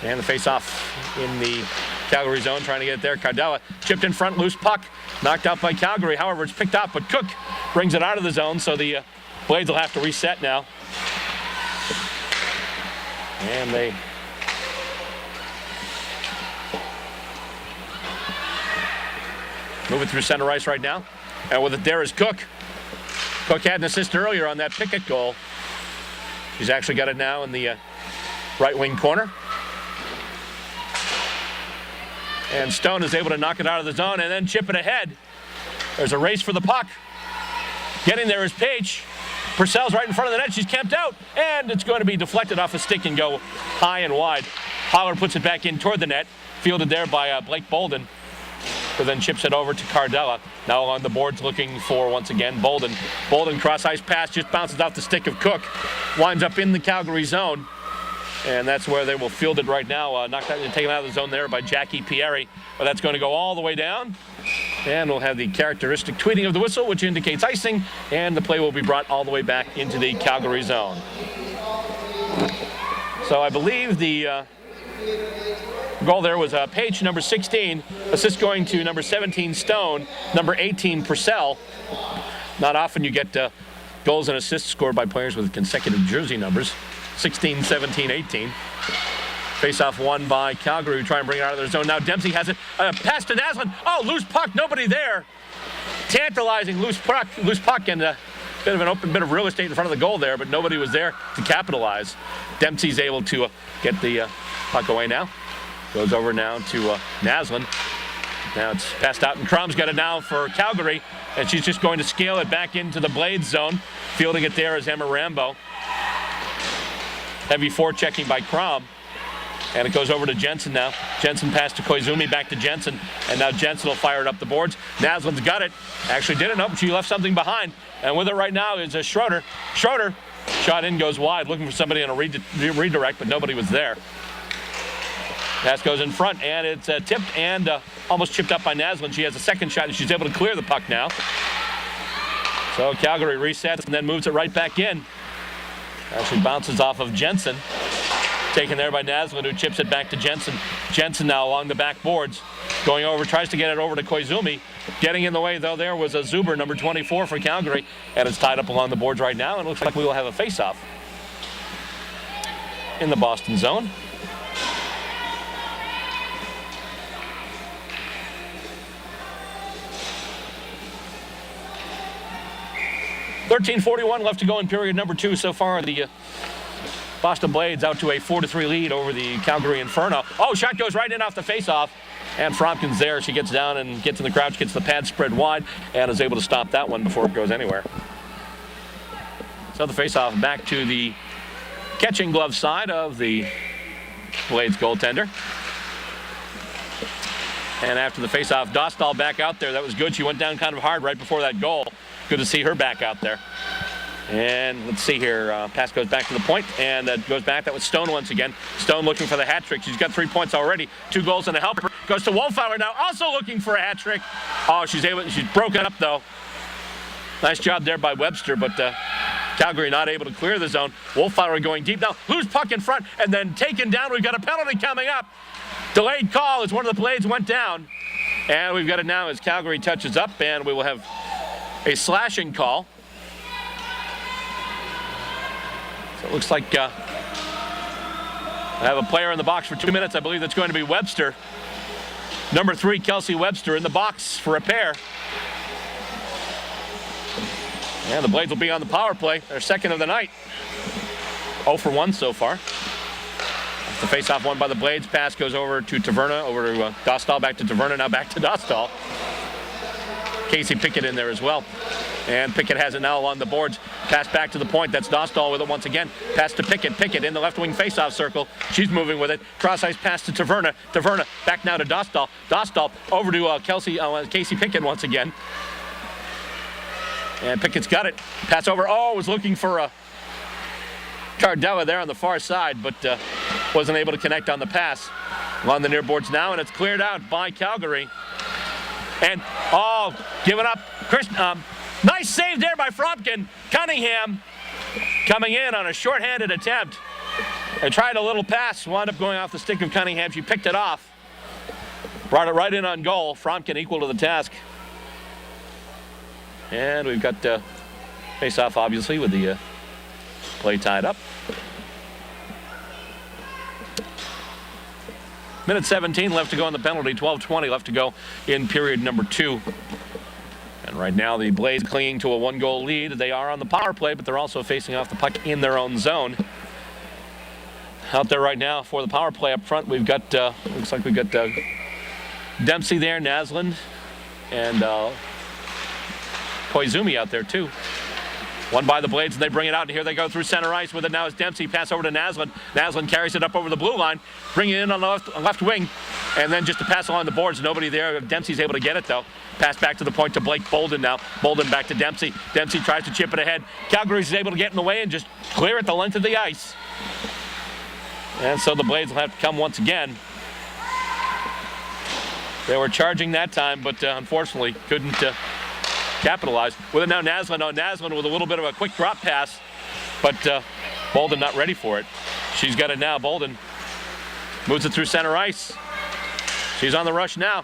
And the face-off in the Calgary zone, trying to get it there. Cardella chipped in front, loose puck, knocked out by Calgary. However, it's picked up, but Cook brings it out of the zone, so the Blades will have to reset now. And they move it through center ice right now. And with it there is Cook. Cook had an assist earlier on that Pickett goal. She's actually got it now in the right wing corner. And Stone is able to knock it out of the zone and then chip it ahead. There's a race for the puck. Getting there is Page. Purcell's right in front of the net. She's camped out. And it's going to be deflected off a stick and go high and wide. Holler puts it back in toward the net. Fielded there by Blake Bolden, who then chips it over to Cardella. Now on the boards looking for, once again, Bolden. Bolden cross-ice pass, just bounces off the stick of Cook. Winds up in the Calgary zone. And that's where they will field it right now. Knocked out and taken out of the zone there by Jackie Pieri. But that's going to go all the way down. And we'll have the characteristic tweeting of the whistle, which indicates icing. And the play will be brought all the way back into the Calgary zone. So I believe the goal there was Page, number 16. Assist going to number 17, Stone. Number 18, Purcell. Not often you get goals and assists scored by players with consecutive jersey numbers. 16, 17, 18. Face-off won by Calgary, who try and bring it out of their zone. Now Dempsey has it. Pass to Naslund. Oh, loose puck. Nobody there. Tantalizing loose puck, and a bit of an open bit of real estate in front of the goal there, but nobody was there to capitalize. Dempsey's able to get the puck away now. Goes over now to Naslund. Now it's passed out, and Crom's got it now for Calgary, and she's just going to scale it back into the Blades zone. Fielding it there is Emma Rambo. Heavy forechecking by Crom. And it goes over to Jensen now. Jensen passed to Koizumi, back to Jensen. And now Jensen will fire it up the boards. Naslund's got it. Actually didn't. Nope, she left something behind. And with it right now is Schroeder. Schroeder, shot in, goes wide, looking for somebody on a redirect, but nobody was there. Pass goes in front, and it's tipped and almost chipped up by Naslund. She has a second shot, and she's able to clear the puck now. So Calgary resets and then moves it right back in. Actually bounces off of Jensen. Taken there by Naslund, who chips it back to Jensen. Jensen now along the back boards. Going over, tries to get it over to Koizumi. Getting in the way, though, there was a Zuber, number 24 for Calgary. And it's tied up along the boards right now, and it looks like we will have a face-off. in the Boston zone. .13:41 left to go in period number 2 so far. The Boston Blades out to a 4-3 lead over the Calgary Inferno. Oh, shot goes right in off the faceoff. And Fromkin's there. She gets down and gets in the crouch, gets the pad spread wide, and is able to stop that one before it goes anywhere. So the faceoff back to the catching glove side of the Blades goaltender. And after the faceoff, Dostal back out there. That was good. She went down kind of hard right before that goal. Good to see her back out there. And let's see here. Pass goes back to the point, and that goes back. That was Stone once again. Stone looking for the hat trick. She's got 3 points already. 2 goals and a helper. Goes to Wolfhauer now, also looking for a hat trick. Oh, she's broken up though. Nice job there by Webster, but Calgary not able to clear the zone. Wolfhauer going deep now. Loose puck in front, and then taken down. We've got a penalty coming up. Delayed call as one of the Blades went down. And we've got it now as Calgary touches up, and we will have a slashing call. So it looks like I have a player in the box for 2 minutes. I believe that's going to be Webster. Number 3, Kelsey Webster, in the box for a pair. And the Blades will be on the power play. Their second of the night. 0 for 1 so far. The face-off won by the Blades. Pass goes over to Taverna, over to Dostal, back to Taverna, now back to Dostal. Casey Pickett in there as well. And Pickett has it now along the boards. Pass back to the point. That's Dostal with it once again. Pass to Pickett. Pickett in the left wing face-off circle. She's moving with it. Cross-ice pass to Taverna. Taverna back now to Dostal. Dostal over to Casey Pickett once again. And Pickett's got it. Pass over. Oh, was looking for a Cardella there on the far side, but wasn't able to connect on the pass. Along the near boards now, and it's cleared out by Calgary. And, giving up. Nice save there by Fromkin. Cunningham coming in on a shorthanded attempt. And tried a little pass, wound up going off the stick of Cunningham. She picked it off. Brought it right in on goal. Fromkin equal to the task. And we've got face-off, obviously, with the play tied up. Minute 17 left to go on the penalty. 12:20 left to go in period number 2. And right now the Blades clinging to a 1-goal lead. They are on the power play, but they're also facing off the puck in their own zone. Out there right now for the power play up front, we've got, looks like we've got Dempsey there, Naslund, and Koizumi out there too. Won by the Blades, and they bring it out, and here they go through center ice with it now as Dempsey. Pass over to Naslund. Naslund carries it up over the blue line, bringing it in on the left wing, and then just to pass along the boards. Nobody there. Dempsey's able to get it, though. Pass back to the point to Blake Bolden now. Bolden back to Dempsey. Dempsey tries to chip it ahead. Calgary's able to get in the way and just clear it the length of the ice. And so the Blades will have to come once again. They were charging that time, but unfortunately couldn't capitalize. With it now Naslund. Oh, Naslund with a little bit of a quick drop pass, but Bolden not ready for it. She's got it now. Bolden moves it through center ice. She's on the rush now.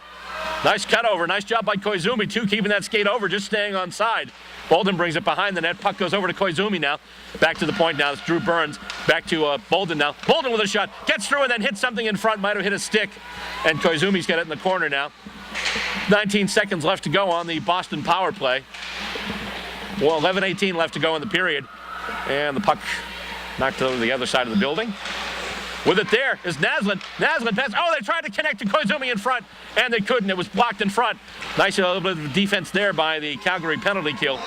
Nice cutover. Nice job by Koizumi, too, keeping that skate over, just staying on side. Bolden brings it behind the net. Puck goes over to Koizumi now. Back to the point now. It's Drew Burns. Back to Bolden now. Bolden with a shot. Gets through and then hits something in front. Might have hit a stick. And Koizumi's got it in the corner now. 19 seconds left to go on the Boston power play. Well, 11:18 left to go in the period. And the puck knocked over the other side of the building. With it there is Naslund. Naslund pass. Oh, they tried to connect to Koizumi in front, and they couldn't. It was blocked in front. Nice little bit of defense there by the Calgary penalty kill.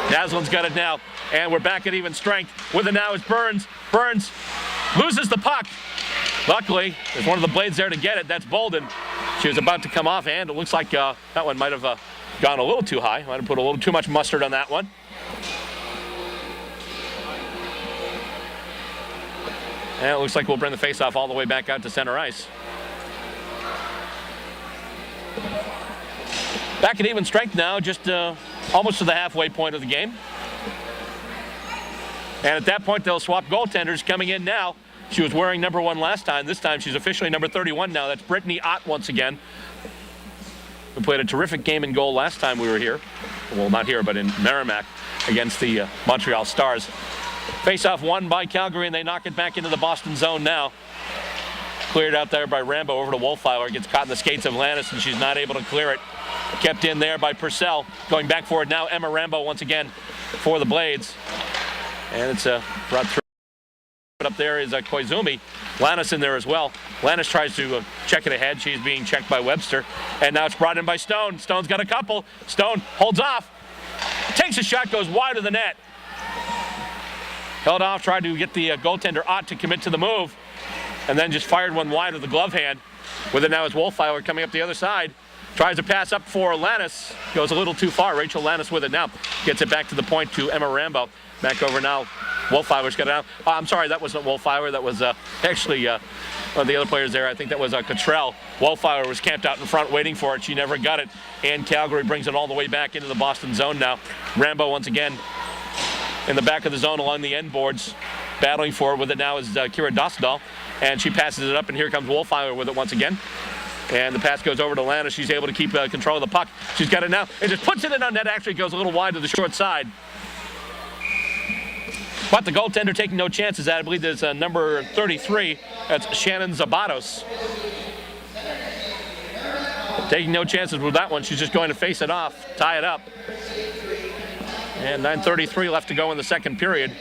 Naslund's got it now, and we're back at even strength. With it now is Burns. Burns loses the puck. Luckily, there's one of the Blades there to get it. That's Bolden. She was about to come off, and it looks like that one might have gone a little too high. Might have put a little too much mustard on that one. And it looks like we'll bring the face-off all the way back out to center ice. Back at even strength now, just almost to the halfway point of the game. And at that point, they'll swap goaltenders coming in now. She was wearing number 1 last time. This time, she's officially number 31 now. That's Brittany Ott once again. We played a terrific game in goal last time we were here. Well, not here, but in Merrimack against the Montreal Stars. Face-off won by Calgary, and they knock it back into the Boston zone now. Cleared out there by Rambo over to Wolfeiler. Gets caught in the skates of Lannis, and she's not able to clear it. Kept in there by Purcell. Going back for it now, Emma Rambo once again for the Blades. And it's brought through. Up there is Koizumi. Lannis in there as well. Lannis tries to check it ahead. She's being checked by Webster. And now it's brought in by Stone. Stone's got a couple. Stone holds off. Takes a shot, goes wide of the net. Held off, tried to get the goaltender Ott to commit to the move. And then just fired one wide of the glove hand. With it now is Wolfeiler coming up the other side. Tries to pass up for Lannis. Goes a little too far. Rachel Lannis with it now. Gets it back to the point to Emma Rambo. Back over now. Wolfeiler's got it out. I'm sorry, that wasn't Wolfeiler. That was actually one of the other players there. I think that was Cottrell. Wolfeiler was camped out in front waiting for it. She never got it. And Calgary brings it all the way back into the Boston zone now. Rambo once again in the back of the zone along the end boards. Battling for it with it now is Kira Dostal. And she passes it up, and here comes Wolfeiler with it once again. And the pass goes over to Lannis. She's able to keep control of the puck. She's got it now. And just puts it in on net. Actually goes a little wide to the short side. But the goaltender taking no chances. I believe there's number 33. That's Shannon Zabatos. Taking no chances with that one. She's just going to face it off, tie it up. And 9:33 left to go in the second period.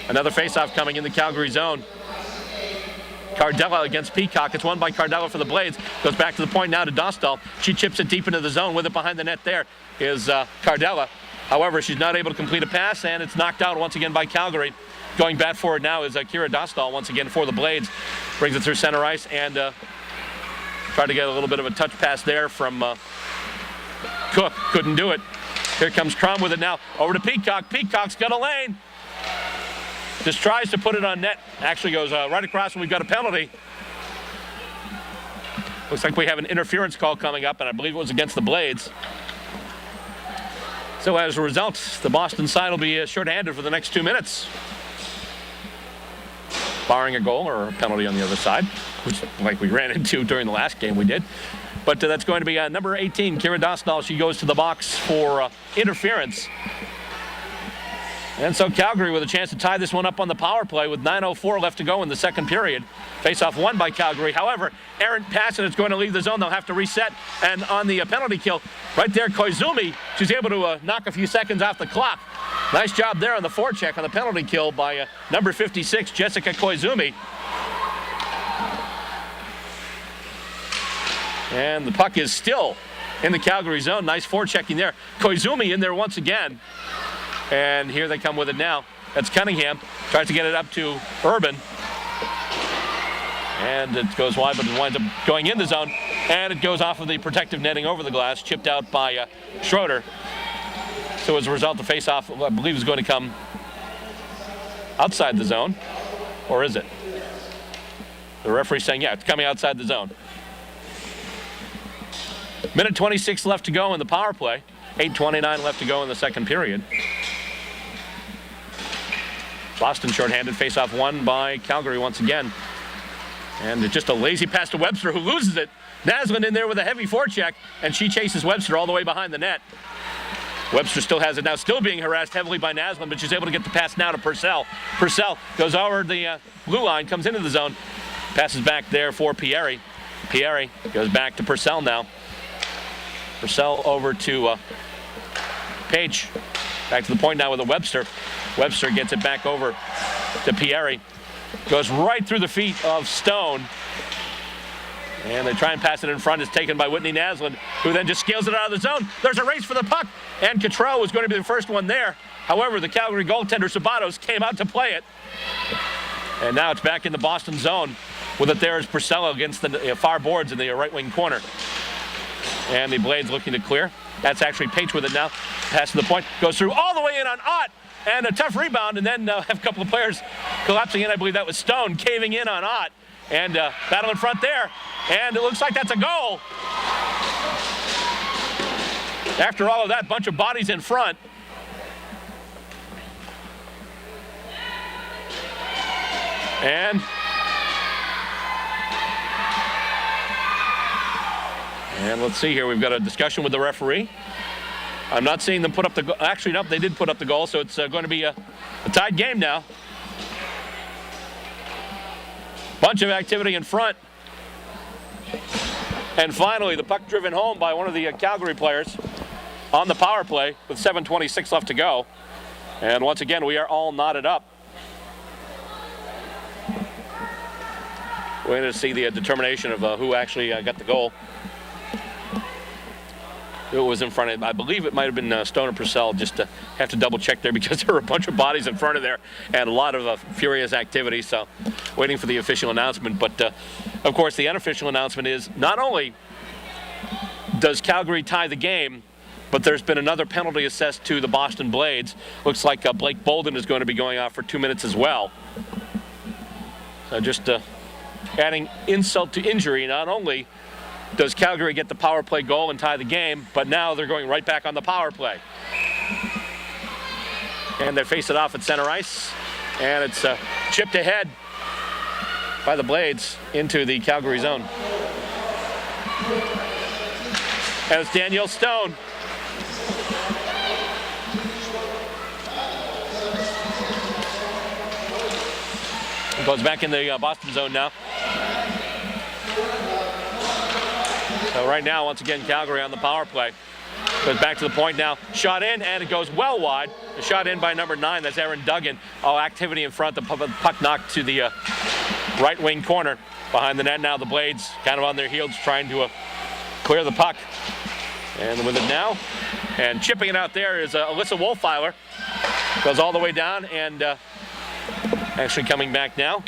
Another face-off coming in the Calgary zone. Cardella against Peacock. It's won by Cardella for the Blades. Goes back to the point now to Dostal. She chips it deep into the zone. With it behind the net there is Cardella. However, she's not able to complete a pass, and it's knocked out once again by Calgary. Going back for it now is Kira Dostal once again for the Blades. Brings it through center ice and tried to get a little bit of a touch pass there from Cook. Couldn't do it. Here comes Crum with it now. Over to Peacock. Peacock's got a lane. Just tries to put it on net. Actually goes right across, and we've got a penalty. Looks like we have an interference call coming up, and I believe it was against the Blades. So as a result, the Boston side will be short-handed for the next 2 minutes. Barring a goal or a penalty on the other side, which like we ran into during the last game we did. But that's going to be number 18, Kira Dostal. She goes to the box for interference. And so Calgary with a chance to tie this one up on the power play with 9:04 left to go in the second period. Face-off won by Calgary. However, errant pass, and it's going to leave the zone. They'll have to reset. And on the penalty kill, right there, Koizumi, she's able to knock a few seconds off the clock. Nice job there on the forecheck on the penalty kill by number 56, Jessica Koizumi. And the puck is still in the Calgary zone. Nice forechecking there. Koizumi in there once again. And here they come with it now. That's Cunningham. Tries to get it up to Urban. And it goes wide, but it winds up going in the zone. And it goes off of the protective netting over the glass, chipped out by Schroeder. So as a result, the face-off, I believe, is going to come outside the zone. Or is it? The referee's saying, yeah, it's coming outside the zone. Minute 26 left to go in the power play. 8:29 left to go in the second period. Boston shorthanded, face-off won by Calgary once again. And just a lazy pass to Webster, who loses it. Naslund in there with a heavy forecheck, and she chases Webster all the way behind the net. Webster still has it now, still being harassed heavily by Naslund, but she's able to get the pass now to Purcell. Purcell goes over the blue line, comes into the zone, passes back there for Pieri. Pieri goes back to Purcell now. Purcell over to Page. Back to the point now with a Webster. Webster gets it back over to Pieri. Goes right through the feet of Stone. And they try and pass it in front. It's taken by Whitney Naslund, who then just scales it out of the zone. There's a race for the puck, and Cottrell was going to be the first one there. However, the Calgary goaltender, Sabatos, came out to play it. And now it's back in the Boston zone. With it there is Purcell against the far boards in the right wing corner. And the Blades looking to clear. That's actually Page with it now. Pass to the point. Goes through all the way in on Ott. And a tough rebound. And then have a couple of players collapsing in. I believe that was Stone caving in on Ott. And battle in front there. And it looks like that's a goal. After all of that, bunch of bodies in front. And let's see here. We've got a discussion with the referee. I'm not seeing them put up the goal. Actually, no, they did put up the goal, so it's going to be a tied game now. Bunch of activity in front. And finally, the puck driven home by one of the Calgary players on the power play with 7:26 left to go. And once again, we are all knotted up. We're going to see the determination of who actually got the goal. Who was in front of, I believe it might have been Stone and Purcell. Just to have to double check there because there were a bunch of bodies in front of there and a lot of furious activity. So waiting for the official announcement. But of course, the unofficial announcement is not only does Calgary tie the game, but there's been another penalty assessed to the Boston Blades. Looks like Blake Bolden is going to be going off for 2 minutes as well. So just adding insult to injury. Not only does Calgary get the power play goal and tie the game, but now they're going right back on the power play. And they face it off at center ice. And it's chipped ahead by the Blades into the Calgary zone. And it's Daniel Stone. It goes back in the Boston zone now. So right now, once again, Calgary on the power play. Goes back to the point now. Shot in, and it goes well wide. A shot in by number 9. That's Aaron Duggan. Oh, activity in front. The puck knocked to the right wing corner. Behind the net now, the Blades kind of on their heels trying to clear the puck. And with it now, and chipping it out there is Alyssa Wolfeiler. Goes all the way down and actually coming back now.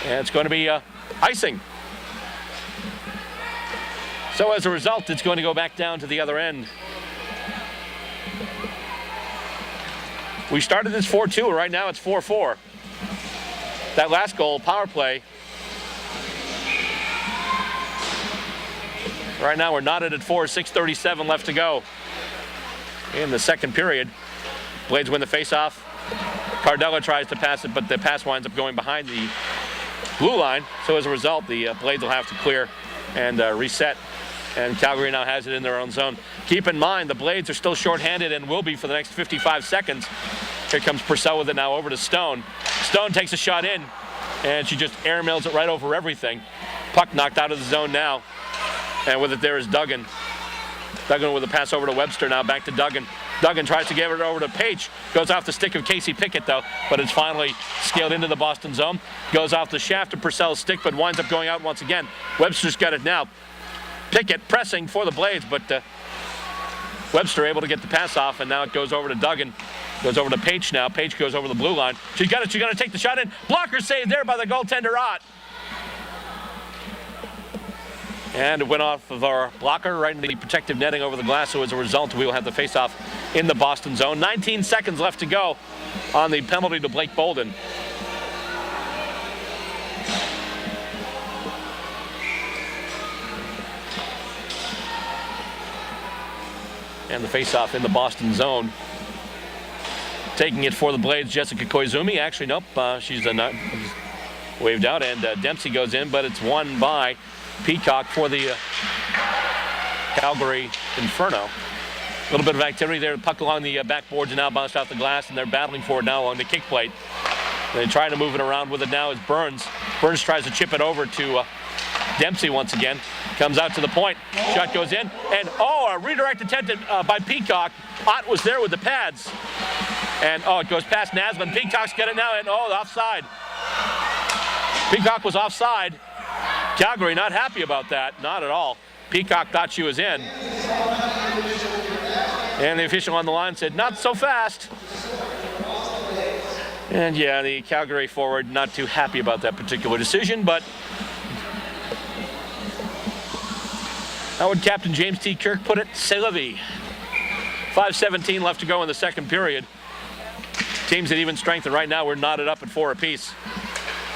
And it's going to be icing. So as a result, it's going to go back down to the other end. We started this 4-2, and right now it's 4-4. That last goal, power play. Right now we're knotted at 4, 6:37 left to go in the second period. Blades win the faceoff. Cardella tries to pass it, but the pass winds up going behind the blue line. So as a result, the Blades will have to clear and reset. And Calgary now has it in their own zone. Keep in mind, the Blades are still shorthanded and will be for the next 55 seconds. Here comes Purcell with it now over to Stone. Stone takes a shot in, and she just airmails it right over everything. Puck knocked out of the zone now. And with it there is Duggan. Duggan with a pass over to Webster now, back to Duggan. Duggan tries to give it over to Page. Goes off the stick of Casey Pickett, though, but it's finally scaled into the Boston zone. Goes off the shaft of Purcell's stick, but winds up going out once again. Webster's got it now. Pickett pressing for the Blades, but Webster able to get the pass off, and now it goes over to Duggan. Goes over to Page now. Page goes over the blue line. She's got it. She's going to take the shot in. Blocker saved there by the goaltender, Ott. And it went off of our blocker right into the protective netting over the glass, so as a result, we will have the face-off in the Boston zone. 19 seconds left to go on the penalty to Blake Bolden. And the face-off in the Boston zone. Taking it for the Blades, Jessica Koizumi. Actually, nope, she's not waved out, and Dempsey goes in, but it's won by Peacock for the Calgary Inferno. A little bit of activity there. The puck along the backboards and now bounced off the glass, and they're battling for it now along the kick plate. They're trying to move it around with it now is Burns. Burns tries to chip it over to Dempsey once again. Comes out to the point. Shot goes in. And, a redirect attempted by Peacock. Ott was there with the pads. And, it goes past Naslund. Peacock's got it now, and, offside. Peacock was offside. Calgary not happy about that. Not at all. Peacock thought she was in. And the official on the line said, not so fast. And, yeah, the Calgary forward not too happy about that particular decision, but how would Captain James T. Kirk put it? C'est la vie. 5:17 left to go in the second period. Teams at even strength, and right now we're knotted up at 4 apiece.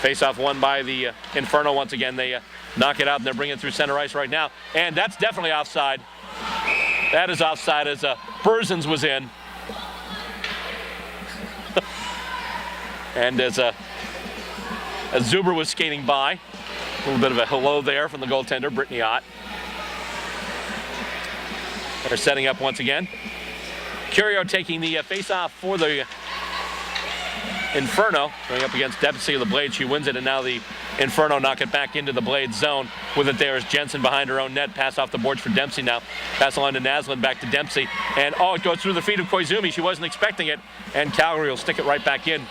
Face-off won by the Inferno once again. They knock it out, and they're bringing it through center ice right now. And that's definitely offside. That is offside as Burzens was in. And as Zuber was skating by. A little bit of a hello there from the goaltender, Brittany Ott. They're setting up once again. Curio taking the face-off for the Inferno going up against Dempsey of the Blades. She wins it, and now the Inferno knock it back into the Blades zone. With it there is Jensen behind her own net. Pass off the boards for Dempsey now. Pass along to Naslund, back to Dempsey. And it goes through the feet of Koizumi. She wasn't expecting it, and Calgary will stick it right back in.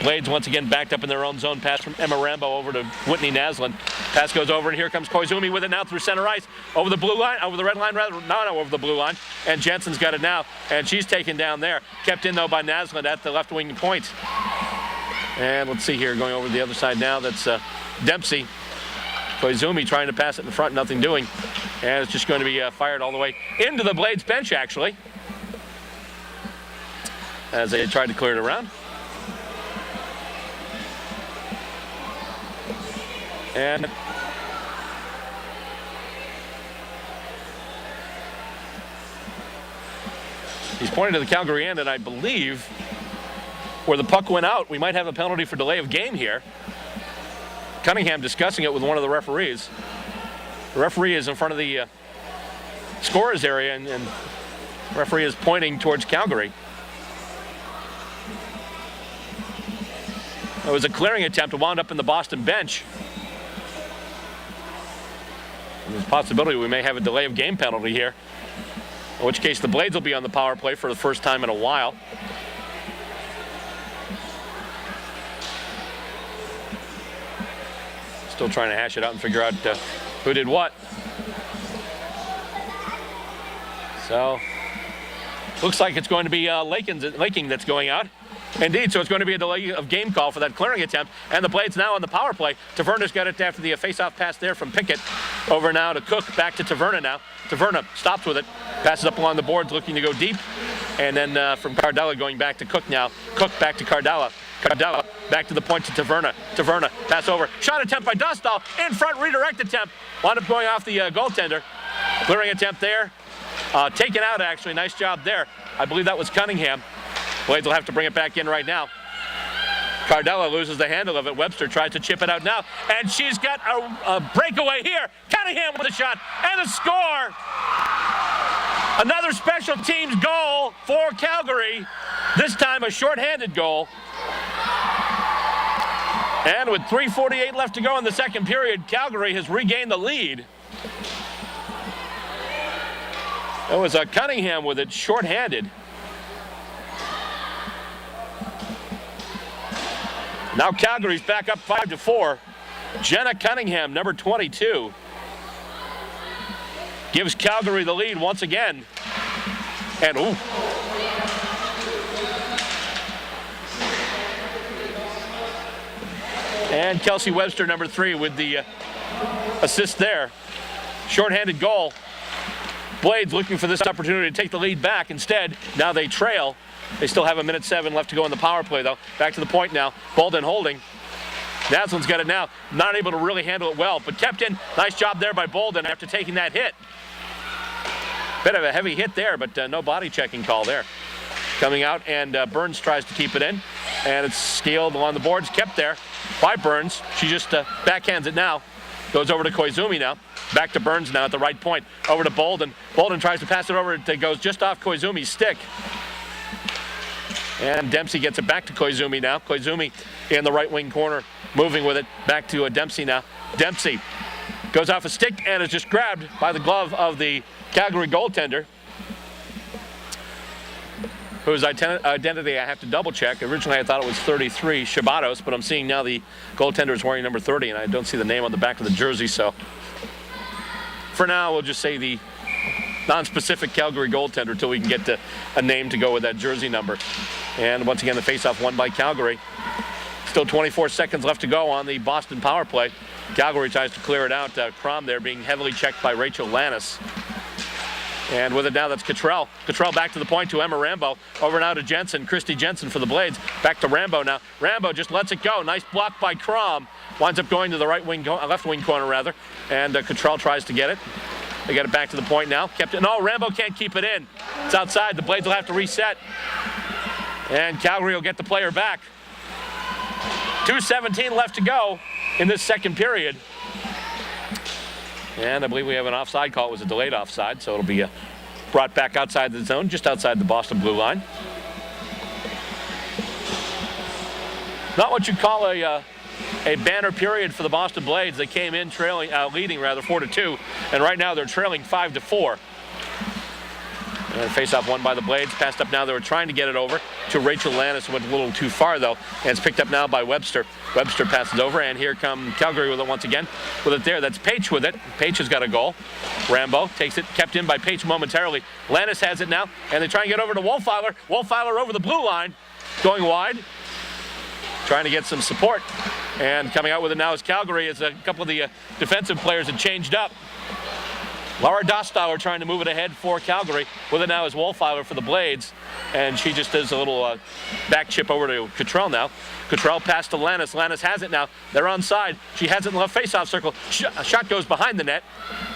Blades once again backed up in their own zone. Pass from Emma Rambo over to Whitney Naslund. Pass goes over, and here comes Koizumi with it now through center ice. Over the blue line, over the red line rather, no, over the blue line. And Jensen's got it now, and she's taken down there. Kept in though by Naslund at the left wing point. And let's see here, going over to the other side now, that's Dempsey. Koizumi trying to pass it in front, nothing doing. And it's just going to be fired all the way into the Blades bench, actually, as they tried to clear it around. And he's pointing to the Calgary end, and I believe where the puck went out, we might have a penalty for delay of game here. Cunningham discussing it with one of the referees. The referee is in front of the scorer's area, and the referee is pointing towards Calgary. It was a clearing attempt. It wound up in the Boston bench. There's a possibility we may have a delay of game penalty here, in which case the Blades will be on the power play for the first time in a while. Still trying to hash it out and figure out who did what. So, looks like it's going to be Laking that's going out. Indeed, so it's going to be a delay of game call for that clearing attempt. And the Blades now on the power play. Taverna's got it after the face-off pass there from Pinkett. Over now to Cook, back to Taverna now. Taverna stops with it, passes up along the boards looking to go deep. And then from Cardella going back to Cook now. Cook back to Cardella. Cardella back to the point to Taverna. Taverna, pass over. Shot attempt by Dostal. In front, redirect attempt. Wound up going off the goaltender. Clearing attempt there. Taken out, actually. Nice job there. I believe that was Cunningham. Blades will have to bring it back in right now. Cardella loses the handle of it. Webster tries to chip it out now, and she's got a breakaway here. Cunningham with a shot and a score. Another special teams goal for Calgary. This time a shorthanded goal. And with 3:48 left to go in the second period, Calgary has regained the lead. It was a Cunningham with it shorthanded. Now Calgary's back up 5-4. Jenna Cunningham, number 22, gives Calgary the lead once again. And ooh. And Kelsey Webster, number 3, with the assist there. Shorthanded goal. Blades looking for this opportunity to take the lead back. Instead, now they trail. They still have 1:07 left to go in the power play, though. Back to the point now. Bolden holding. Naslund's got it now. Not able to really handle it well, but kept in. Nice job there by Bolden after taking that hit. Bit of a heavy hit there, but no body checking call there. Coming out, and Burns tries to keep it in. And it's scaled along the boards, kept there by Burns. She just backhands it now. Goes over to Koizumi now. Back to Burns now at the right point. Over to Bolden. Bolden tries to pass it over. It goes just off Koizumi's stick. And Dempsey gets it back to Koizumi now. Koizumi in the right wing corner, moving with it. Back to Dempsey now. Dempsey goes off a stick and is just grabbed by the glove of the Calgary goaltender, whose identity I have to double check. Originally I thought it was 33, Shabatos, but I'm seeing now the goaltender is wearing number 30, and I don't see the name on the back of the jersey, so for now we'll just say the non-specific Calgary goaltender until we can get to a name to go with that jersey number. And once again, the faceoff won by Calgary. Still 24 seconds left to go on the Boston power play. Calgary tries to clear it out. Crom there being heavily checked by Rachel Lannis. And with it now, that's Cottrell. Cottrell back to the point to Emma Rambo. Over now to Jensen. Christy Jensen for the Blades. Back to Rambo now. Rambo just lets it go. Nice block by Crom. Winds up going to the right wing, left wing corner rather. And Cottrell tries to get it. They get it back to the point now. Kept it. No, Rambo can't keep it in. It's outside. The Blades will have to reset. And Calgary will get the player back. 2:17 left to go in this second period. And I believe we have an offside call. It was a delayed offside, so it'll be brought back outside the zone, just outside the Boston blue line. Not what you'd call a banner period for the Boston Blades. They came in leading 4-2, and right now they're trailing 5-4. And face-off won by the Blades. Passed up now. They were trying to get it over to Rachel Lannis, who went a little too far, though. And it's picked up now by Webster. Webster passes over, and here come Calgary with it once again. With it there, that's Paich with it. Paich has got a goal. Rambo takes it, kept in by Paich momentarily. Lannis has it now, and they try and get over to Wolfeiler. Wolfeiler over the blue line, going wide, trying to get some support. And coming out with it now is Calgary, as a couple of the defensive players had changed up. Laura Dostauer trying to move it ahead for Calgary. With it now is Wolfeiler for the Blades. And she just does a little back chip over to Cottrell now. Cottrell passed to Lannis. Lannis has it now. They're onside. She has it in the left face-off circle. Shot goes behind the net,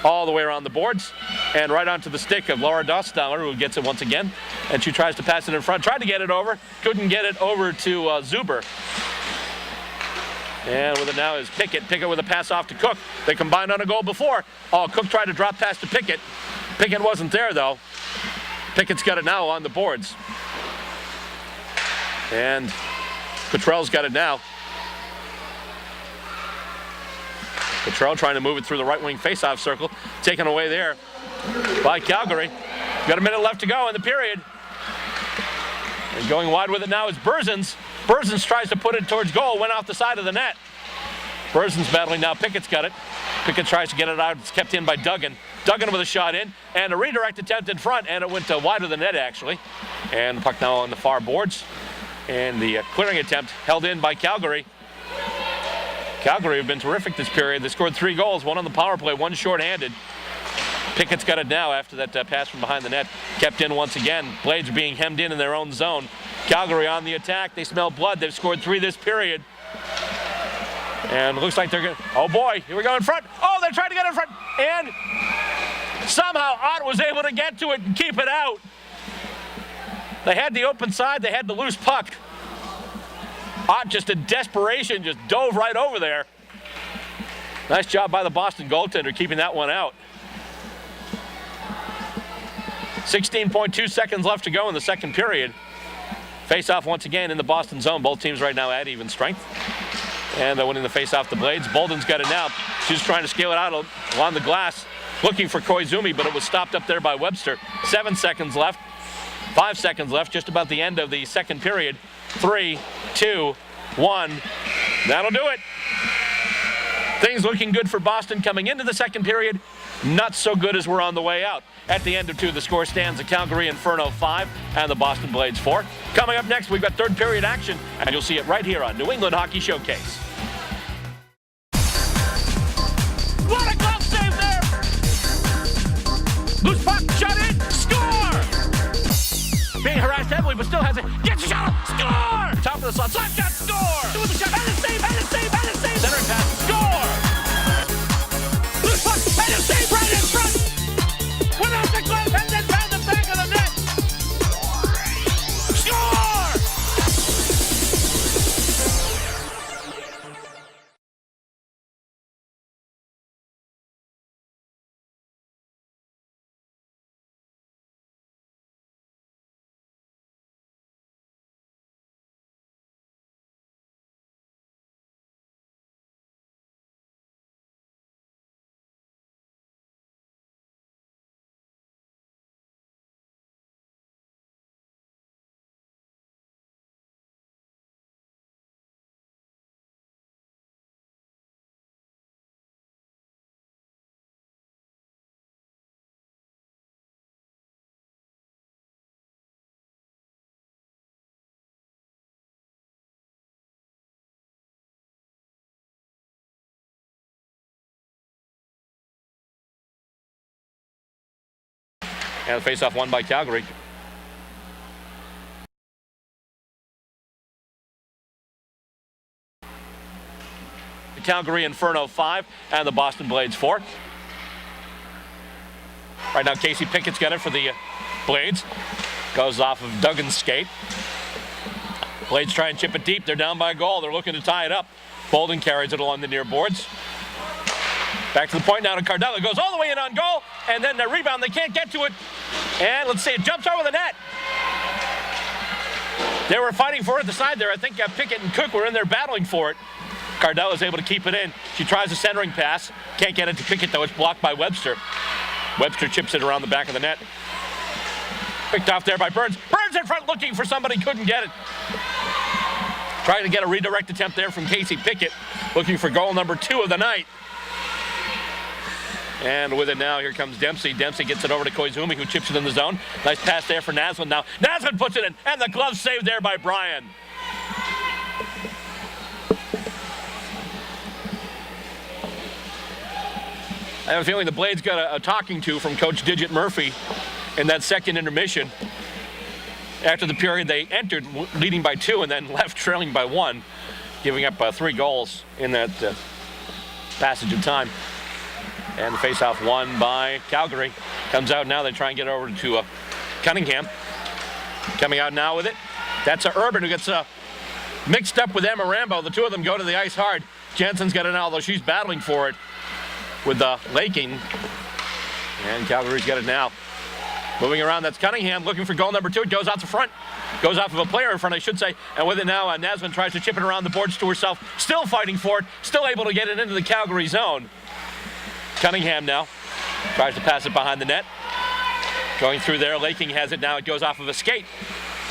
all the way around the boards, and right onto the stick of Laura Dostauer, who gets it once again. And she tries to pass it in front. Tried to get it over. Couldn't get it over to Zuber. And with it now is Pickett. Pickett with a pass off to Cook. They combined on a goal before. Oh, Cook tried to drop pass to Pickett. Pickett wasn't there, though. Pickett's got it now on the boards. And Cottrell's got it now. Cottrell trying to move it through the right wing face-off circle. Taken away there by Calgary. Got a minute left to go in the period. And going wide with it now is Berzins. Berzins tries to put it towards goal, went off the side of the net. Berzins battling now, Pickett's got it. Pickett tries to get it out, it's kept in by Duggan. Duggan with a shot in, and a redirect attempt in front, and it went wide of the net actually. And the puck now on the far boards. And the clearing attempt held in by Calgary. Calgary have been terrific this period. They scored 3 goals, 1 on the power play, 1 shorthanded. Pickett's got it now after that pass from behind the net. Kept in once again. Blades are being hemmed in their own zone. Calgary on the attack. They smell blood. They've scored 3 this period. And it looks like they're going to... Oh, boy. Here we go in front. Oh, they're trying to get in front. And somehow Ott was able to get to it and keep it out. They had the open side. They had the loose puck. Ott, just in desperation, just dove right over there. Nice job by the Boston goaltender keeping that one out. 16.2 seconds left to go in the second period. Face-off once again in the Boston zone. Both teams right now at even strength. And they're winning the face-off the Blades. Bolden's got it now. She's trying to scale it out along the glass, looking for Koizumi, but it was stopped up there by Webster. 7 seconds left. 5 seconds left, just about the end of the second period. 3, 2, 1. That'll do it. Things looking good for Boston coming into the second period. Not so good as we're on the way out. At the end of 2, the score stands at Calgary Inferno 5 and the Boston Blades 4. Coming up next, we've got third period action, and you'll see it right here on New England Hockey Showcase. What a glove save there! Loose puck, shot in, score! Being harassed heavily, but still has it. Gets a shot, score! Top of the slot, slap shot, score! With the shot, and a save, and a save, and a save! Centering pass, score! Loose puck, and a save right in front! Without the glove, and then found the back of the net! Score! And the face-off won by Calgary. The Calgary Inferno 5 and the Boston Blades 4. Right now, Casey Pickett's got it for the Blades. Goes off of Duggan's skate. Blades try and chip it deep. They're down by a goal. They're looking to tie it up. Bolden carries it along the near boards. Back to the point now to Cardella. Goes all the way in on goal. And then the rebound. They can't get to it. And let's see. It jumps over the net. They were fighting for it at the side there. I think Pickett and Cook were in there battling for it. Cardella is able to keep it in. She tries a centering pass. Can't get it to Pickett, though. It's blocked by Webster. Webster chips it around the back of the net. Picked off there by Burns. Burns in front looking for somebody, couldn't get it. Trying to get a redirect attempt there from Casey Pickett, looking for goal number 2 of the night. And with it now, here comes Dempsey. Dempsey gets it over to Koizumi, who chips it in the zone. Nice pass there for Naslund now. Naslund puts it in, and the glove saved there by Bryan. I have a feeling the Blades got a talking to from Coach Digit Murphy in that second intermission. After the period, they entered leading by 2 and then left trailing by 1, giving up 3 goals in that passage of time. And the face-off won by Calgary. Comes out now. They try and get over to Cunningham. Coming out now with it. That's Urban who gets mixed up with Emma Rambo. The two of them go to the ice hard. Jensen's got it now, although she's battling for it with Laking. And Calgary's got it now. Moving around, that's Cunningham looking for goal number 2. It goes out the front. Goes off of a player in front, I should say. And with it now, Naslund tries to chip it around the boards to herself. Still fighting for it. Still able to get it into the Calgary zone. Cunningham now tries to pass it behind the net. Going through there, Laking has it now. It goes off of a skate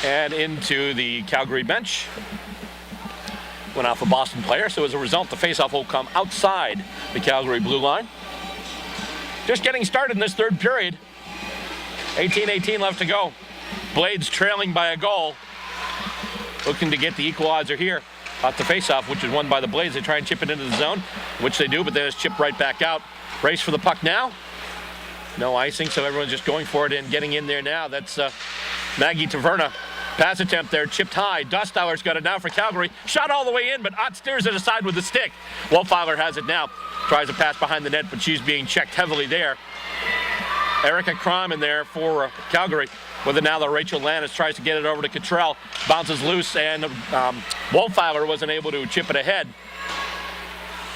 and into the Calgary bench. Went off a Boston player, so as a result, the faceoff will come outside the Calgary blue line. Just getting started in this third period. 18-18 left to go. Blades trailing by a goal. Looking to get the equalizer here off the faceoff, which is won by the Blades. They try and chip it into the zone, which they do, but then it's chipped right back out. Race for the puck now. No icing, so everyone's just going for it and getting in there now. That's Maggie Taverna. Pass attempt there, chipped high. Dostauer's got it now for Calgary. Shot all the way in, but Ott steers it aside with the stick. Wolfeiler has it now. Tries to pass behind the net, but she's being checked heavily there. Erica Crom in there for Calgary. With it now, Rachel Lannis tries to get it over to Cottrell. Bounces loose, and Wolfeiler wasn't able to chip it ahead.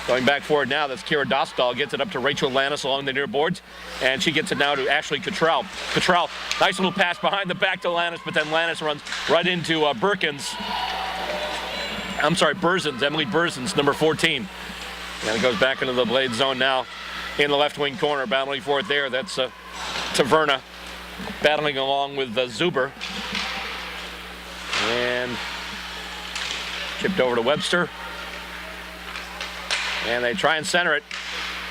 Going back forward now, that's Kira Dostal. Gets it up to Rachel Lannis along the near boards, and she gets it now to Ashley Cottrell. Cottrell, nice little pass behind the back to Lannis, but then Lannis runs right into Berzins, Emily Berzins, number 14. And it goes back into the Blade zone now in the left wing corner, battling for it there. That's Taverna battling along with Zuber. And chipped over to Webster. And they try and center it.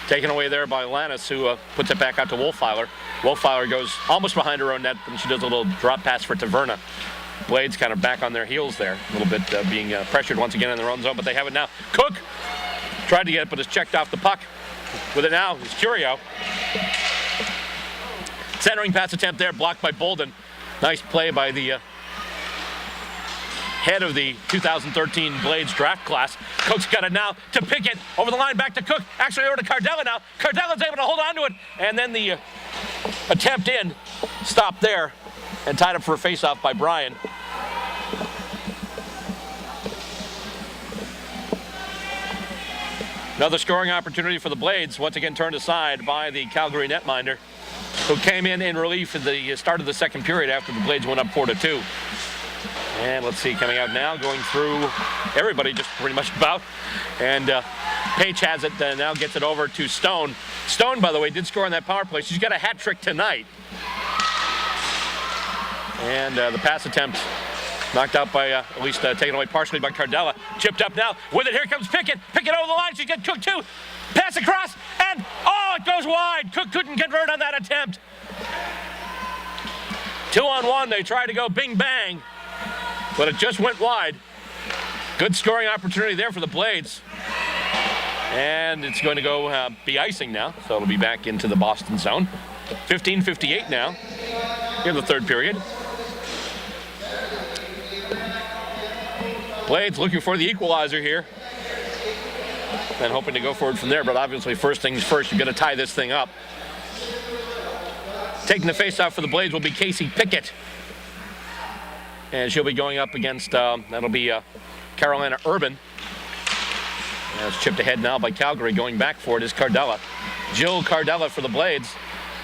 Taken away there by Lannis, who puts it back out to Wolfeiler. Wolfeiler goes almost behind her own net, and she does a little drop pass for Taverna. Blades kind of back on their heels there, a little bit being pressured once again in their own zone, but they have it now. Cook tried to get it, but it's checked off the puck. With it now is Curio. Centering pass attempt there, blocked by Bolden. Nice play by the head of the 2013 Blades draft class. Cook's got it now to Pickett. Over the line, back to Cook. Actually over to Cardella now. Cardella's able to hold on to it. And then the attempt in, stopped there, and tied up for a face-off by Bryan. Another scoring opportunity for the Blades, once again turned aside by the Calgary netminder, who came in relief at the start of the second period after the Blades went up 4-2. And let's see, coming out now, going through everybody just pretty much about. And Paige has it, now gets it over to Stone. Stone, by the way, did score on that power play. She's got a hat trick tonight. And the pass attempt knocked out by, at least taken away partially by Cardella. Chipped up now. With it, here comes Pickett. Pickett over the line. She's got Cook too. Pass across, and oh, it goes wide. Cook couldn't convert on that attempt. 2-on-1. They tried to go bing bang, but it just went wide. Good scoring opportunity there for the Blades. And it's going to go be icing now, so it'll be back into the Boston zone. 15:58 now in the third period. Blades looking for the equalizer here. And hoping to go forward from there, but obviously first things first, you've got to tie this thing up. Taking the face-off for the Blades will be Casey Pickett. And she'll be going up against, that'll be Carolina Urban. And it's chipped ahead now by Calgary. Going back for it is Cardella. Jill Cardella for the Blades.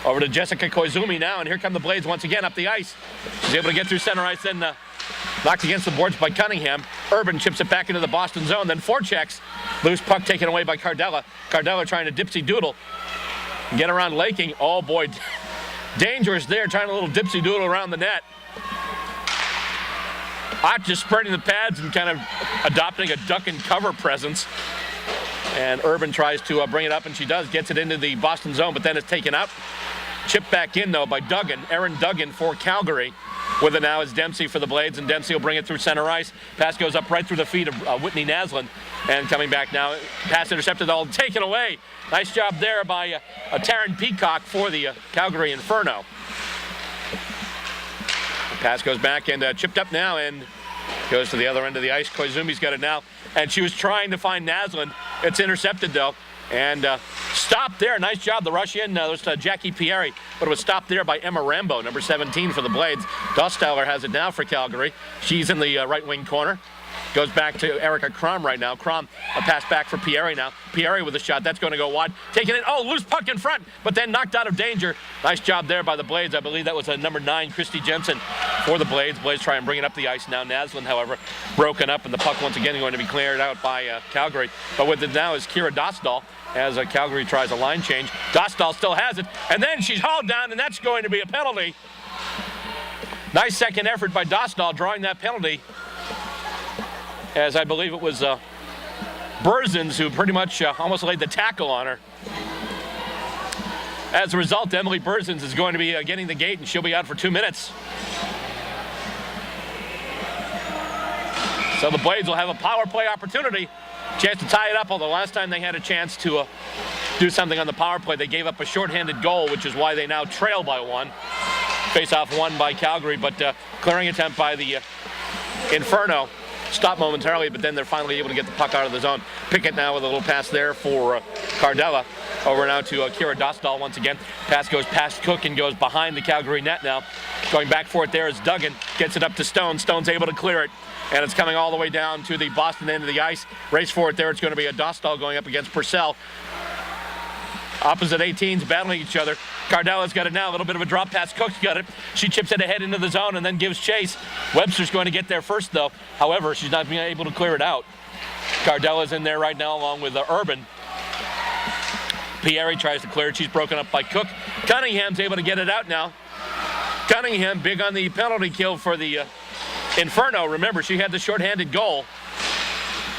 Over to Jessica Koizumi now, and here come the Blades once again up the ice. She's able to get through center ice, then Knocked against the boards by Cunningham. Urban chips it back into the Boston zone, then forechecks. Loose puck taken away by Cardella. Cardella trying to dipsy doodle. Get around Laking. Oh boy, dangerous there, trying a little dipsy doodle around the net. Ott just spreading the pads and kind of adopting a duck and cover presence. And Urban tries to bring it up, and she does. Gets it into the Boston zone, but then it's taken up. Chipped back in, though, by Duggan. Erin Duggan for Calgary. With it now is Dempsey for the Blades, and Dempsey will bring it through center ice. Pass goes up right through the feet of Whitney Naslund. And coming back now, pass intercepted, all taken away. Nice job there by Taryn Peacock for the Calgary Inferno. The pass goes back and chipped up now and goes to the other end of the ice. Koizumi's got it now. And she was trying to find Naslund. It's intercepted, though. And stopped there. Nice job. The rush in was Jackie Pieri, but it was stopped there by Emma Rambo, number 17 for the Blades. Dostauer has it now for Calgary. She's in the right wing corner. Goes back to Erica Crom right now. Crom, a pass back for Pieri now. Pieri with a shot. That's going to go wide. Taking it. Oh, loose puck in front, but then knocked out of danger. Nice job there by the Blades. I believe that was number 9, Christy Jensen for the Blades. Blades try and bring it up the ice now. Naslund, however, broken up, and the puck once again going to be cleared out by Calgary. But with it now is Kira Dostal as Calgary tries a line change. Dostal still has it, and then she's hauled down, and that's going to be a penalty. Nice second effort by Dostal drawing that penalty, as I believe it was Berzins who pretty much almost laid the tackle on her. As a result, Emily Berzins is going to be getting the gate, and she'll be out for 2 minutes. So the Blades will have a power play opportunity. Chance to tie it up, although last time they had a chance to do something on the power play, they gave up a shorthanded goal, which is why they now trail by 1. Face-off won by Calgary, but clearing attempt by the Inferno. Stopped momentarily, but then they're finally able to get the puck out of the zone. Pickett now with a little pass there for Cardella. Over now to Kira Dostal once again. Pass goes past Cook and goes behind the Calgary net now. Going back for it there is Duggan. Gets it up to Stone. Stone's able to clear it. And it's coming all the way down to the Boston end of the ice. Race for it there. It's going to be a Dostal going up against Purcell. Opposite 18s battling each other. Cardella's got it now. A little bit of a drop pass. Cook's got it. She chips it ahead into the zone and then gives chase. Webster's going to get there first, though. However, she's not being able to clear it out. Cardella's in there right now along with Urban. Pieri tries to clear it. She's broken up by Cook. Cunningham's able to get it out now. Cunningham big on the penalty kill for the Inferno. Remember, she had the shorthanded goal.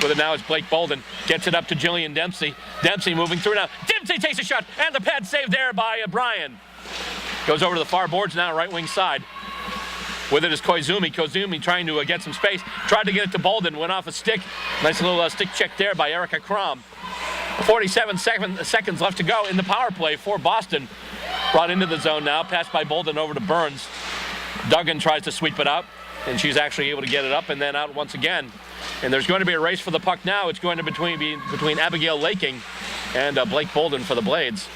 With it now is Blake Bolden. Gets it up to Jillian Dempsey. Dempsey moving through now. Dempsey takes a shot, and the pad saved there by Bryan. Goes over to the far boards now, right wing side. With it is Koizumi. Koizumi trying to get some space. Tried to get it to Bolden. Went off a stick. Nice little stick check there by Erica Crom. 47 seconds left to go in the power play for Boston. Brought into the zone now. Passed by Bolden over to Burns. Duggan tries to sweep it out, and she's actually able to get it up and then out once again. And there's going to be a race for the puck now. It's going to be between Abigail Laking and Blake Bolden for the Blades.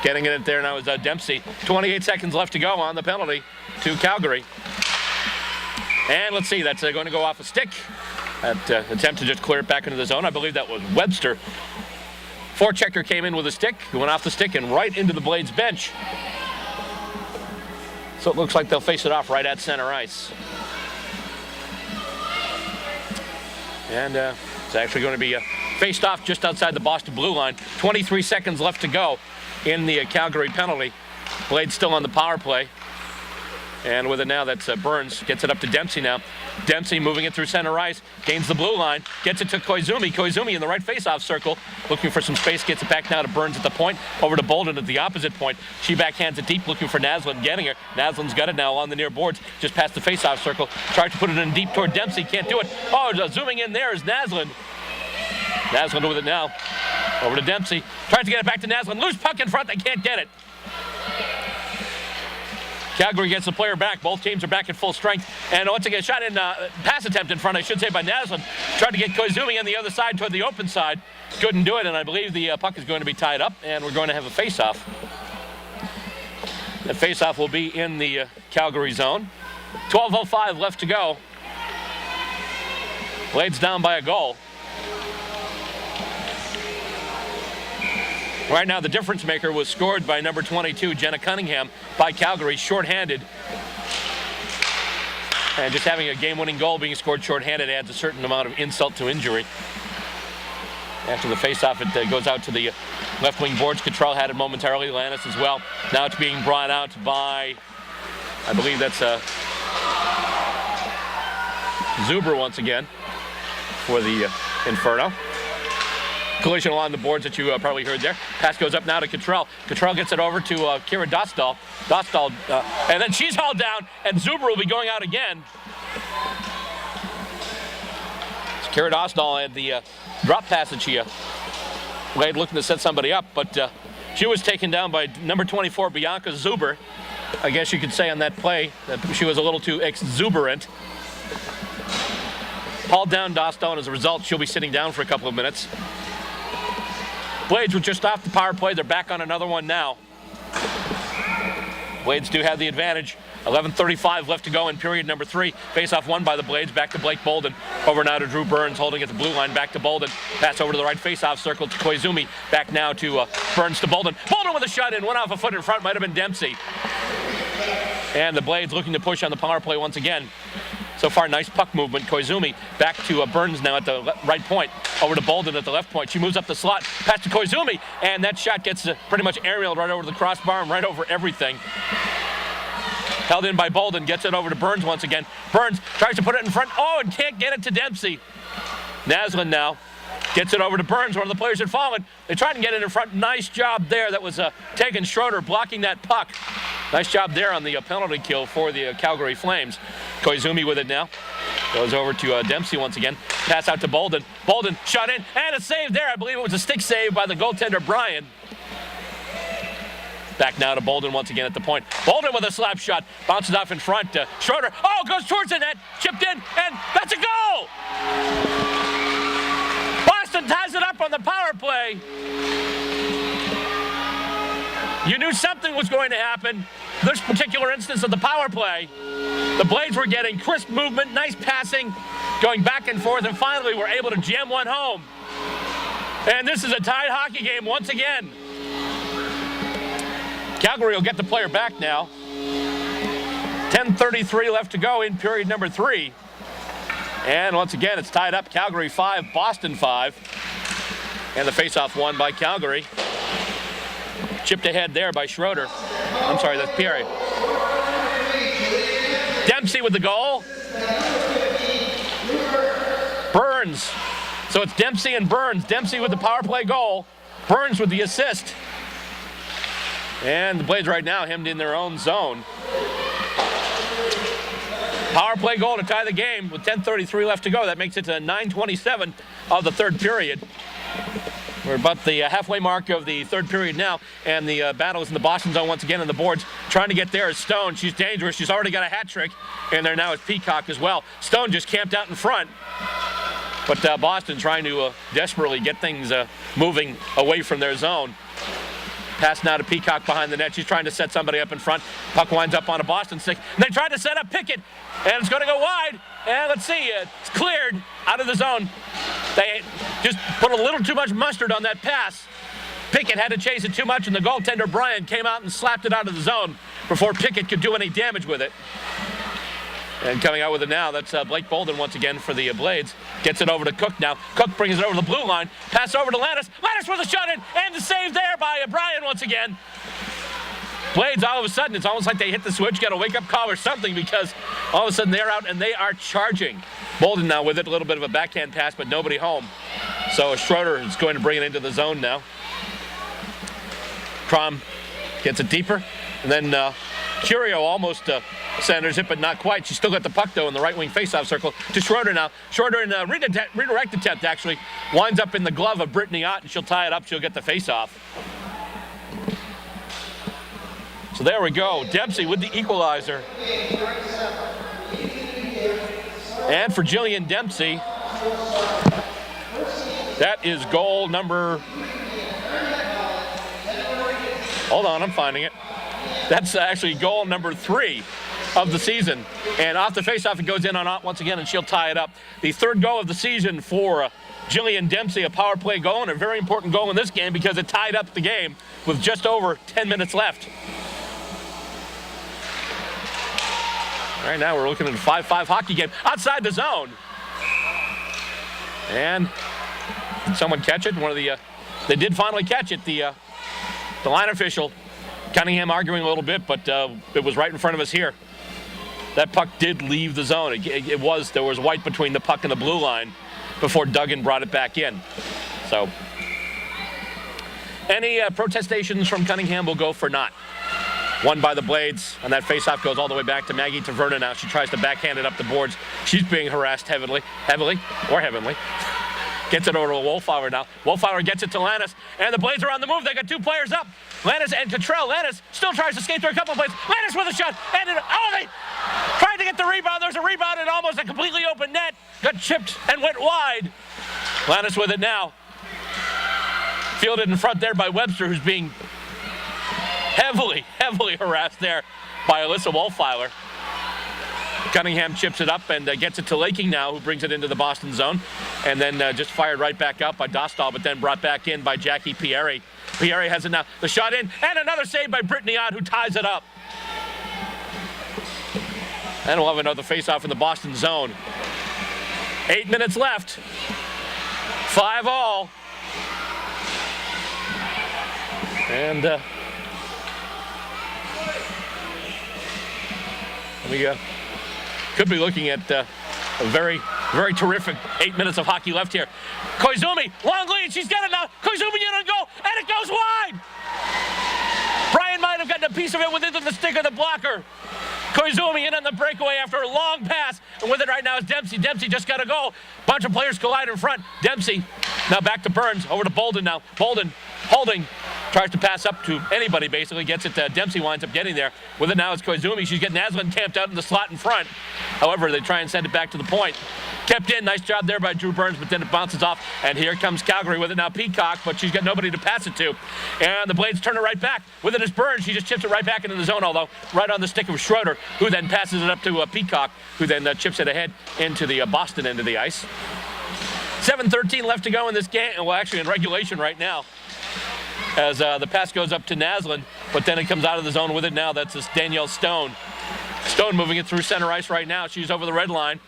Getting it there now is Dempsey. 28 seconds left to go on the penalty to Calgary. And let's see, that's going to go off a stick. That attempt to just clear it back into the zone. I believe that was Webster. Forechecker came in with a stick, went off the stick and right into the Blades bench. So it looks like they'll face it off right at center ice. And it's actually going to be faced off just outside the Boston blue line. 23 seconds left to go in the Calgary penalty. Blades still on the power play. And with it now, that's Burns. Gets it up to Dempsey now. Dempsey moving it through center ice. Gains the blue line. Gets it to Koizumi. Koizumi in the right face-off circle. Looking for some space. Gets it back now to Burns at the point. Over to Bolden at the opposite point. She backhands it deep, looking for Naslund. Getting her. Naslund's got it now on the near boards. Just past the face-off circle. Tried to put it in deep toward Dempsey. Can't do it. Oh, zooming in there is Naslund. Naslund with it now. Over to Dempsey. Tries to get it back to Naslund. Loose puck in front. They can't get it. Calgary gets the player back. Both teams are back at full strength. And once again, shot in pass attempt in front, I should say, by Naslund. Tried to get Koizumi on the other side toward the open side. Couldn't do it, and I believe the puck is going to be tied up, and we're going to have a face-off. The face-off will be in the Calgary zone. 12:05 left to go. Blades down by a goal. Right now, the difference maker was scored by number 22, Jenna Cunningham, by Calgary, shorthanded. And just having a game-winning goal being scored shorthanded adds a certain amount of insult to injury. After the face-off, it goes out to the left wing boards. Cottrell had it momentarily, Lannis as well. Now it's being brought out by, I believe that's Zuber once again for the Inferno. Collision along the boards that you probably heard there. Pass goes up now to Cottrell. Cottrell gets it over to Kira Dostal. Dostal, and then she's hauled down, and Zuber will be going out again. Kira Dostal had the drop pass that she laid looking to set somebody up, but she was taken down by number 24, Bianca Zuber. I guess you could say on that play that she was a little too exuberant. Hauled down Dostal, and as a result, she'll be sitting down for a couple of minutes. Blades were just off the power play. They're back on another one now. Blades do have the advantage. 11:35 left to go in period number 3. Face-off won by the Blades. Back to Blake Bolden. Over now to Drew Burns, holding at the blue line. Back to Bolden. Pass over to the right face-off circle to Koizumi. Back now to Burns to Bolden. Bolden with a shot in. Went off a foot in front. Might have been Dempsey. And the Blades looking to push on the power play once again. So far, nice puck movement. Koizumi back to Burns now at the right point. Over to Bolden at the left point. She moves up the slot. Pass to Koizumi. And that shot gets pretty much aerial right over the crossbar and right over everything. Held in by Bolden. Gets it over to Burns once again. Burns tries to put it in front. Oh, and can't get it to Dempsey. Naslin now gets it over to Burns. One of the players had fallen. They tried to get it in front. Nice job there. That was Tegan Schroeder blocking that puck. Nice job there on the penalty kill for the Calgary Flames. Koizumi with it now. Goes over to Dempsey once again. Pass out to Bolden. Bolden shot in and a save there. I believe it was a stick save by the goaltender Bryan. Back now to Bolden once again at the point. Bolden with a slap shot. Bounces off in front. Schroeder. Oh, goes towards the net. Chipped in, and that's a goal! Boston ties it up on the power play. You knew something was going to happen. This particular instance of the power play, the Blades were getting crisp movement, nice passing, going back and forth, and finally were able to jam one home. And this is a tied hockey game once again. Calgary will get the player back now. 10:33 left to go in period number 3. And once again, it's tied up. Calgary 5, Boston 5. And the faceoff won by Calgary. Chipped ahead there by Schroeder. I'm sorry, that's Pierre. Dempsey with the goal. Burns. So it's Dempsey and Burns. Dempsey with the power play goal. Burns with the assist. And the Blades right now hemmed in their own zone. Power play goal to tie the game with 10:33 left to go. That makes it to 9:27 of the third period. We're about the halfway mark of the third period now, and the battle is in the Boston zone once again on the boards. Trying to get there is Stone. She's dangerous. She's already got a hat trick, and there now is Peacock as well. Stone just camped out in front, but Boston trying to desperately get things moving away from their zone. Pass now to Peacock behind the net. She's trying to set somebody up in front. Puck winds up on a Boston stick. And they tried to set up Pickett, and it's going to go wide. And let's see, it's cleared out of the zone. They just put a little too much mustard on that pass. Pickett had to chase it too much, and the goaltender Bryan came out and slapped it out of the zone before Pickett could do any damage with it. And coming out with it now, that's Blake Bolden once again for the Blades. Gets it over to Cook now. Cook brings it over the blue line. Pass over to Lannis. Lannis with a shot in, and the save there by Bryan once again. Blades, all of a sudden, it's almost like they hit the switch, got a wake-up call or something, because all of a sudden they're out and they are charging. Bolden now with it, a little bit of a backhand pass, but nobody home. So Schroeder is going to bring it into the zone now. Crom gets it deeper, and then Curio almost centers it, but not quite. She's still got the puck, though, in the right wing faceoff circle to Schroeder now. Schroeder in a redirect attempt, actually, winds up in the glove of Brittany Ott, and she'll tie it up. She'll get the faceoff. So there we go. Dempsey with the equalizer. And for Jillian Dempsey, that is goal number... Hold on, I'm finding it. That's actually goal number 3 of the season. And off the faceoff, it goes in on Ott once again, and she'll tie it up. The third goal of the season for Jillian Dempsey, a power play goal, and a very important goal in this game because it tied up the game with just over 10 minutes left. Right now we're looking at a 5-5 hockey game outside the zone. And someone catch it. They did finally catch it. The line official, Cunningham, arguing a little bit, but it was right in front of us here. That puck did leave the zone. There was white between the puck and the blue line before Duggan brought it back in. So any protestations from Cunningham will go for naught. Won by the Blades, and that faceoff goes all the way back to Maggie Taverna now. She tries to backhand it up the boards. She's being harassed heavily. Gets it over to Wolfauer now. Wolfauer gets it to Lannis, and the Blades are on the move. They got two players up. Lannis and Cottrell. Lannis still tries to skate through a couple of plays. Lannis with a shot, and they tried to get the rebound. There's a rebound and almost a completely open net. Got chipped and went wide. Lannis with it now. Fielded in front there by Webster, who's being heavily harassed there by Alyssa Wolfeiler. Cunningham chips it up and gets it to Laking now, who brings it into the Boston zone. And then just fired right back out by Dostal, but then brought back in by Jackie Pieri. Pieri has it now. The shot in, and another save by Brittany Ott, who ties it up. And we'll have another face-off in the Boston zone. 8 minutes left. 5-all. And we could be looking at a very terrific 8 minutes of hockey left here. Koizumi, long lead, she's got it now. Koizumi in on goal, and it goes wide. Brian might have gotten a piece of it within the stick of the blocker. Koizumi in on the breakaway after a long pass, and with it right now is Dempsey. Dempsey just got a goal. Bunch of players collide in front. Dempsey now back to Burns, over to Bolden now. Bolden holding, tries to pass up to anybody, basically gets it. Dempsey winds up getting there. With it now is Koizumi. She's getting Aslan camped out in the slot in front. However, they try and send it back to the point. Kept in, nice job there by Drew Burns, but then it bounces off. And here comes Calgary with it now, Peacock, but she's got nobody to pass it to. And the Blades turn it right back. With it is Burns. She just chips it right back into the zone, although right on the stick of Schroeder, who then passes it up to Peacock, who then chips it ahead into the Boston end of the ice. 7:13 left to go in this game. Well, actually in regulation right now, as the pass goes up to Naslin, but then it comes out of the zone with it now. That's this Danielle Stone. Stone moving it through center ice right now. She's over the red line,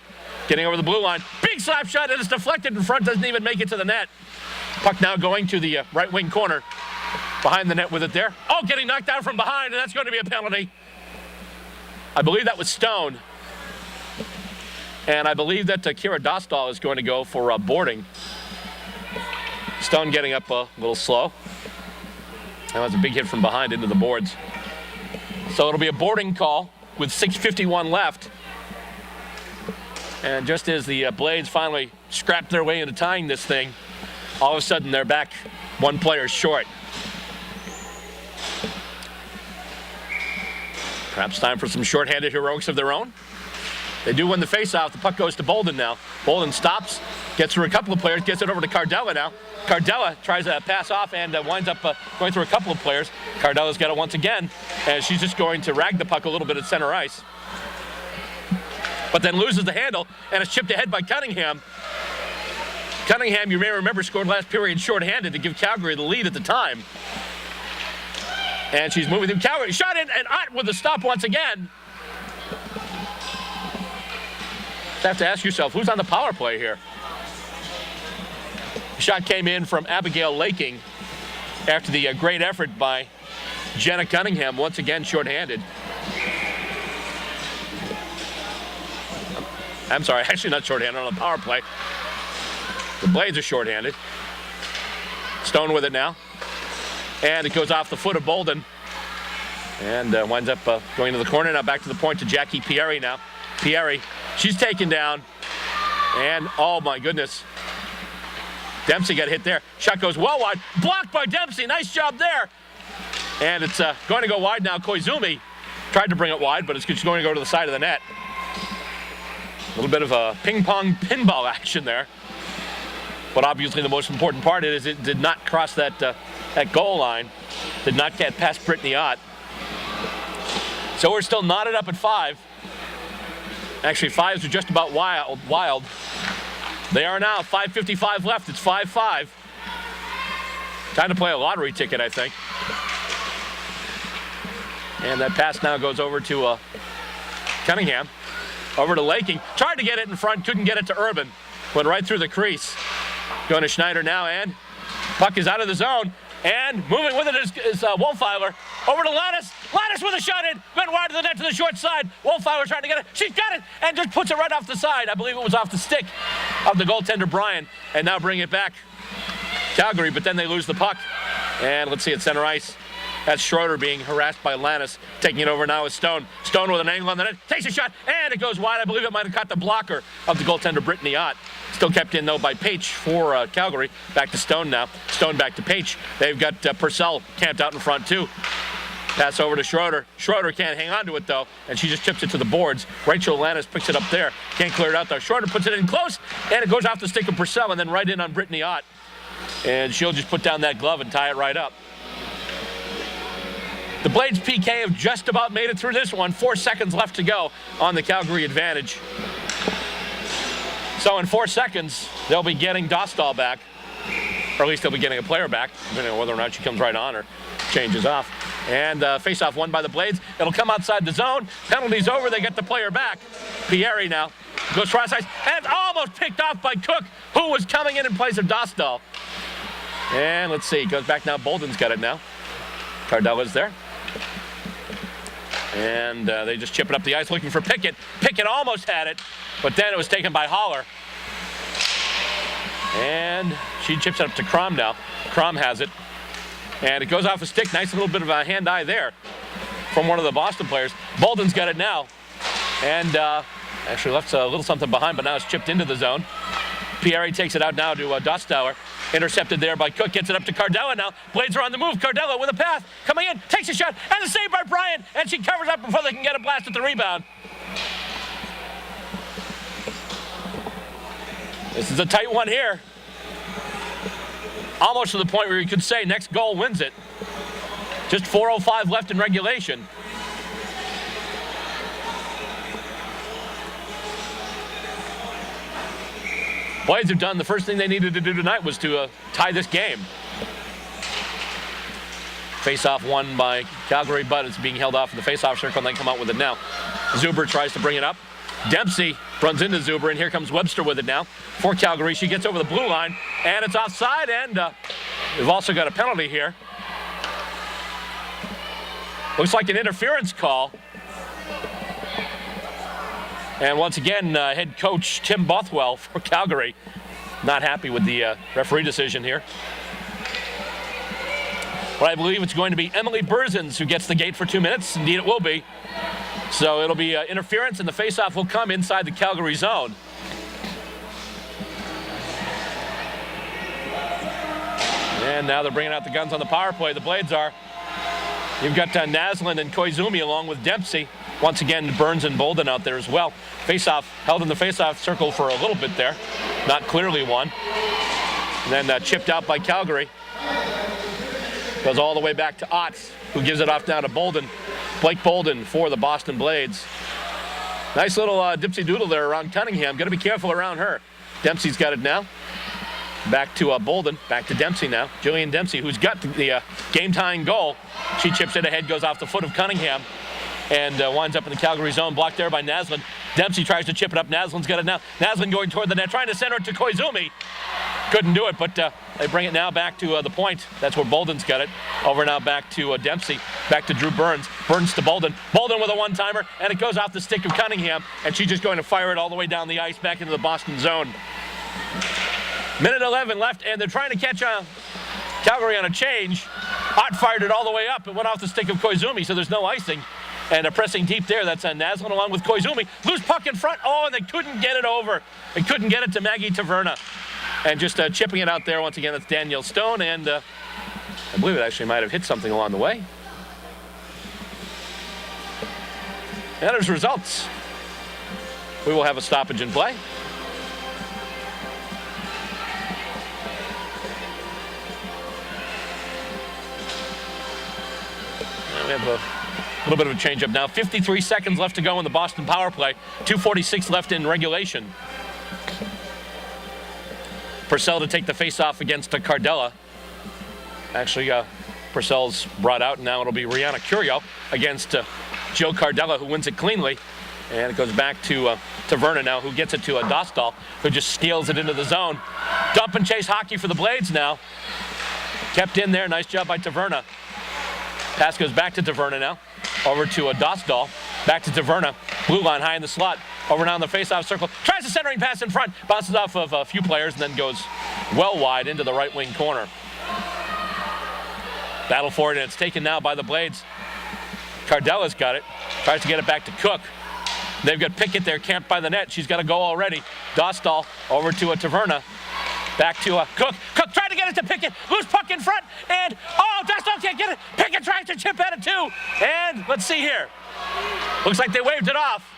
getting over the blue line. Big slap shot, and it's deflected in front, doesn't even make it to the net. Puck now going to the right wing corner. Behind the net with it there. Oh, getting knocked down from behind, and that's going to be a penalty. I believe that was Stone. And I believe that Kira Dostal is going to go for boarding. Stone getting up a little slow. That was a big hit from behind into the boards. So it'll be a boarding call with 6:51 left. And just as the Blades finally scrapped their way into tying this thing, all of a sudden they're back one player short. Perhaps time for some shorthanded heroics of their own. They do win the faceoff. The puck goes to Bolden now. Bolden stops, gets through a couple of players, gets it over to Cardella now. Cardella tries to pass off and winds up going through a couple of players. Cardella's got it once again, and she's just going to rag the puck a little bit at center ice. But then loses the handle, and it's chipped ahead by Cunningham. Cunningham, you may remember, scored last period shorthanded to give Calgary the lead at the time. And she's moving through Calgary. Shot in, and Ott with a stop once again. You have to ask yourself, who's on the power play here? The shot came in from Abigail Laking after the great effort by Jenna Cunningham, once again shorthanded. I'm sorry, actually not shorthanded, on the power play. The Blades are shorthanded. Stone with it now. And it goes off the foot of Bolden. And winds up going to the corner. Now back to the point to Jackie Pieri now. Pieri, she's taken down. And, oh my goodness. Dempsey got hit there. Shot goes well wide. Blocked by Dempsey. Nice job there. And it's going to go wide now. Koizumi tried to bring it wide, but it's just going to go to the side of the net. A little bit of a ping-pong pinball action there. But obviously the most important part is it did not cross that goal line. Did not get past Brittany Ott. So we're still knotted up at 5. Actually, 5s are just about wild. They are now. 5:55 left. It's 5-5. Time to play a lottery ticket, I think. And that pass now goes over to Cunningham. Over to Laking. Tried to get it in front, couldn't get it to Urban. Went right through the crease. Going to Schneider now, and puck is out of the zone. And moving with it is Wolfeiler. Over to Lannis. Lannis with a shot in. Went wide to the net to the short side. Wolfeiler trying to get it. She's got it and just puts it right off the side. I believe it was off the stick of the goaltender, Bryan. And now bring it back. Calgary, but then they lose the puck. And let's see at center ice. That's Schroeder being harassed by Lannis. Taking it over now is Stone. Stone with an angle on the net. Takes a shot, and it goes wide. I believe it might have caught the blocker of the goaltender, Brittany Ott. Still kept in, though, by Page for Calgary. Back to Stone now. Stone back to Page. They've got Purcell camped out in front, too. Pass over to Schroeder. Schroeder can't hang on to it, though, and she just chips it to the boards. Rachel Lannis picks it up there. Can't clear it out, though. Schroeder puts it in close, and it goes off the stick of Purcell and then right in on Brittany Ott. And she'll just put down that glove and tie it right up. The Blades PK have just about made it through this one. 4 seconds left to go on the Calgary advantage. So in 4 seconds, they'll be getting Dostal back. Or at least they'll be getting a player back, depending on whether or not she comes right on or changes off. And face-off won by the Blades. It'll come outside the zone. Penalty's over. They get the player back. Pieri now goes cross ice. And it's almost picked off by Cook, who was coming in place of Dostal. And let's see. Goes back now. Bolden's got it now. Cardella's there. And they just chip it up the ice looking for Pickett. Pickett almost had it, but then it was taken by Holler. And she chips it up to Crom now. Crom has it. And it goes off a stick. Nice little bit of a hand-eye there from one of the Boston players. Bolden's got it now. And actually left a little something behind, but now it's chipped into the zone. Pieri takes it out now to Dostauer. Intercepted there by Cook, gets it up to Cardella now. Blades are on the move. Cardella with a pass, coming in, takes a shot, and a save by Bryan, and she covers up before they can get a blast at the rebound. This is a tight one here. Almost to the point where you could say next goal wins it. Just 4:05 left in regulation. Blades have done the first thing they needed to do tonight was to tie this game. Face-off won by Calgary, but it's being held off in the face-off circle, and they come out with it now. Zuber tries to bring it up. Dempsey runs into Zuber, and here comes Webster with it now for Calgary. She gets over the blue line, and it's offside, and we've also got a penalty here. Looks like an interference call. And once again, head coach Tim Bothwell for Calgary not happy with the referee decision here. But I believe it's going to be Emily Berzins who gets the gate for 2 minutes. Indeed, it will be. So it'll be interference, and the faceoff will come inside the Calgary zone. And now they're bringing out the guns on the power play. The Blades are. You've got Naslund and Koizumi along with Dempsey. Once again, Burns and Bolden out there as well. Face-off, held in the face-off circle for a little bit there. Not clearly won. And then chipped out by Calgary. Goes all the way back to Ott, who gives it off now to Bolden. Blake Bolden for the Boston Blades. Nice little dipsy doodle there around Cunningham. Got to be careful around her. Dempsey's got it now. Back to Bolden. Back to Dempsey now. Jillian Dempsey, who's got the game-tying goal. She chips it ahead, goes off the foot of Cunningham, and winds up in the Calgary zone, blocked there by Naslund. Dempsey tries to chip it up. Naslin's got it now. Naslund going toward the net, trying to center it to Koizumi. Couldn't do it, but they bring it now back to the point. That's where Bolden's got it. Over now back to Dempsey. Back to Drew Burns. Burns to Bolden. Bolden with a one-timer, and it goes off the stick of Cunningham, and she's just going to fire it all the way down the ice back into the Boston zone. Minute 11 left, and they're trying to catch Calgary on a change. Ott fired it all the way up. It went off the stick of Koizumi, so there's no icing. And pressing deep there, that's Naslund along with Koizumi. Loose puck in front. Oh, and they couldn't get it over. They couldn't get it to Maggie Taverna. And just chipping it out there once again, that's Danielle Stone. And I believe it actually might have hit something along the way. And there's results. We will have a stoppage in play. We have a little bit of a change-up now. 53 seconds left to go in the Boston power play. 2:46 left in regulation. Purcell to take the face-off against Cardella. Actually, Purcell's brought out, and now it'll be Rihanna Curio against Joe Cardella, who wins it cleanly. And it goes back to Taverna now, who gets it to Dostal, who just steals it into the zone. Dump and chase hockey for the Blades now. Kept in there. Nice job by Taverna. Pass goes back to Taverna now. Over to Dostal. Back to Taverna. Blue line high in the slot. Over now in the face-off circle. Tries a centering pass in front. Bounces off of a few players and then goes well wide into the right wing corner. Battle for it, and it's taken now by the Blades. Cardella's got it. Tries to get it back to Cook. They've got Pickett there camped by the net. She's got a goal already. Dostal over to Taverna. Back to Cook. Cook trying to get it to Pickett. Loose puck in front. And, oh, Dostal can't get it. Pickett tries to chip at it too. And let's see here. Looks like they waved it off.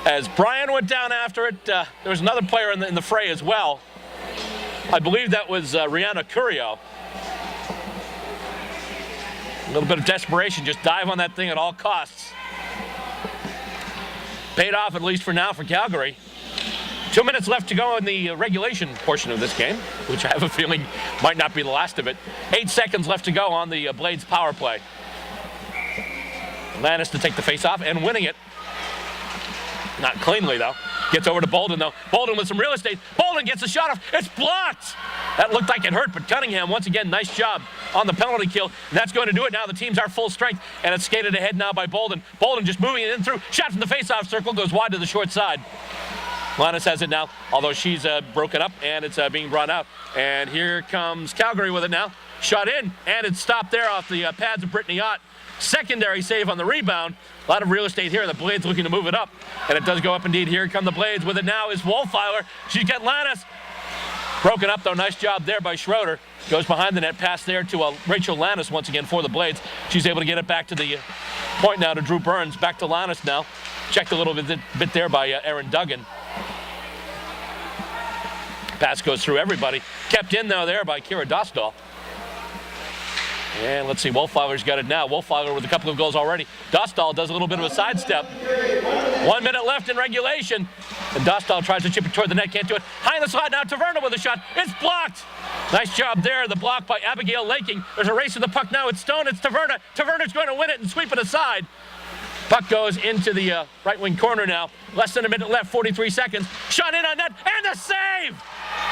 As Brian went down after it, there was another player in the fray as well. I believe that was Rihanna Curio. A little bit of desperation, just dive on that thing at all costs. Paid off, at least for now, for Calgary. 2 minutes left to go in the regulation portion of this game, which I have a feeling might not be the last of it. 8 seconds left to go on the Blades power play. Lannis to take the face-off and winning it. Not cleanly, though. Gets over to Bolden, though. Bolden with some real estate. Bolden gets a shot off. It's blocked. That looked like it hurt, but Cunningham, once again, nice job on the penalty kill. And that's going to do it now. The teams are full strength, and it's skated ahead now by Bolden. Bolden just moving it in through. Shot from the face-off circle, goes wide to the short side. Lannis has it now, although she's broken up, and it's being brought out. And here comes Calgary with it now. Shot in, and it's stopped there off the pads of Brittany Ott. Secondary save on the rebound. A lot of real estate here. The Blades looking to move it up. And it does go up indeed. Here come the Blades with it now is Wolfeiler. She's got Lannis. Broken up, though. Nice job there by Schroeder. Goes behind the net. Pass there to Rachel Lannis once again for the Blades. She's able to get it back to the point now to Drew Burns. Back to Lannis now. Checked a little bit there by Aaron Duggan. Pass goes through everybody. Kept in, though, there by Kira Dostal. And let's see, Wolfeiler's got it now. Wolfeiler with a couple of goals already. Dostal does a little bit of a sidestep. 1 minute left in regulation. And Dostal tries to chip it toward the net, can't do it. High in the slot now, Taverna with a shot. It's blocked. Nice job there, the block by Abigail Laking. There's a race to the puck now. It's Stone, it's Taverna. Taverna's going to win it and sweep it aside. Puck goes into the right wing corner now. Less than a minute left, 43 seconds. Shot in on net, and the save!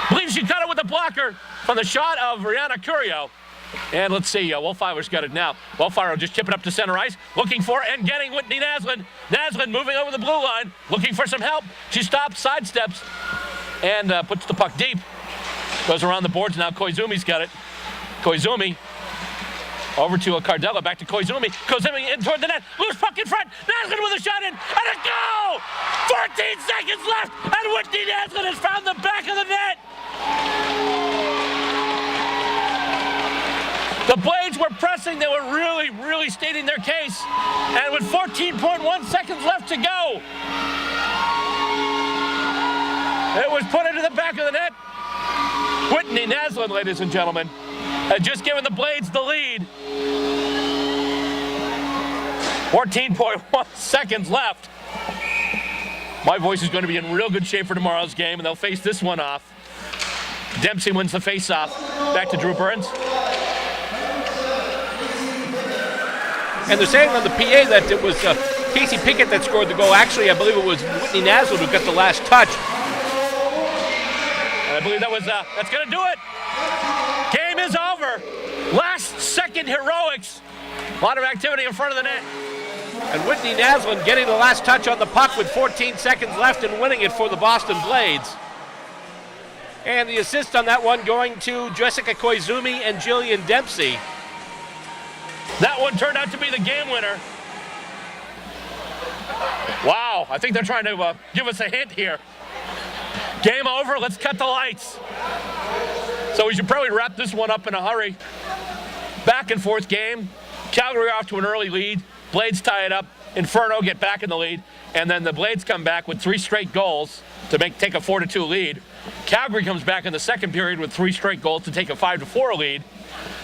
Believes she cut it with a blocker from the shot of Rihanna Curio. And let's see, Wolfeiler's got it now. Wolfeiler will just chip it up to center ice, looking for and getting Whitney Naslund. Naslund moving over the blue line, looking for some help. She stops, sidesteps, and puts the puck deep. Goes around the boards now. Koizumi's got it. Koizumi over to Cardella, back to Koizumi. Koizumi in toward the net. Loose puck in front. Naslund with a shot in, and a goal! 14 seconds left, and Whitney Naslund has found the back of the net. The Blades were pressing. They were really stating their case. And with 14.1 seconds left to go, it was put into the back of the net. Whitney Naslund, ladies and gentlemen, had just given the Blades the lead. 14.1 seconds left. My voice is going to be in real good shape for tomorrow's game, and they'll face this one off. Dempsey wins the face-off. Back to Drew Burns. And they're saying on the PA that it was Casey Pickett that scored the goal. Actually, I believe it was Whitney Naslund who got the last touch. And I believe that was, that's going to do it. Game is over. Last second heroics. A lot of activity in front of the net. And Whitney Naslund getting the last touch on the puck with 14 seconds left and winning it for the Boston Blades. And the assist on that one going to Jessica Koizumi and Jillian Dempsey. That one turned out to be the game winner. Wow, I think they're trying to give us a hint here. Game over, let's cut the lights. So we should probably wrap this one up in a hurry. Back and forth game. Calgary off to an early lead. Blades tie it up. Inferno get back in the lead. And then the Blades come back with 3 straight goals to take a 4-2 lead. Calgary comes back in the second period with 3 straight goals to take a 5-4 lead.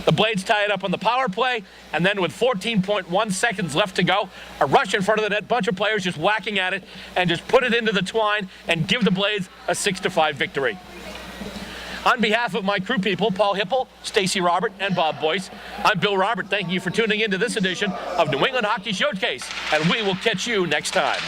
The Blades tie it up on the power play, and then with 14.1 seconds left to go, a rush in front of the net, bunch of players just whacking at it and just put it into the twine and give the Blades a 6-5 victory. On behalf of my crew people, Paul Hipple, Stacy Robert, and Bob Boyce, I'm Bill Robert. Thanking you for tuning into this edition of New England Hockey Showcase, and we will catch you next time.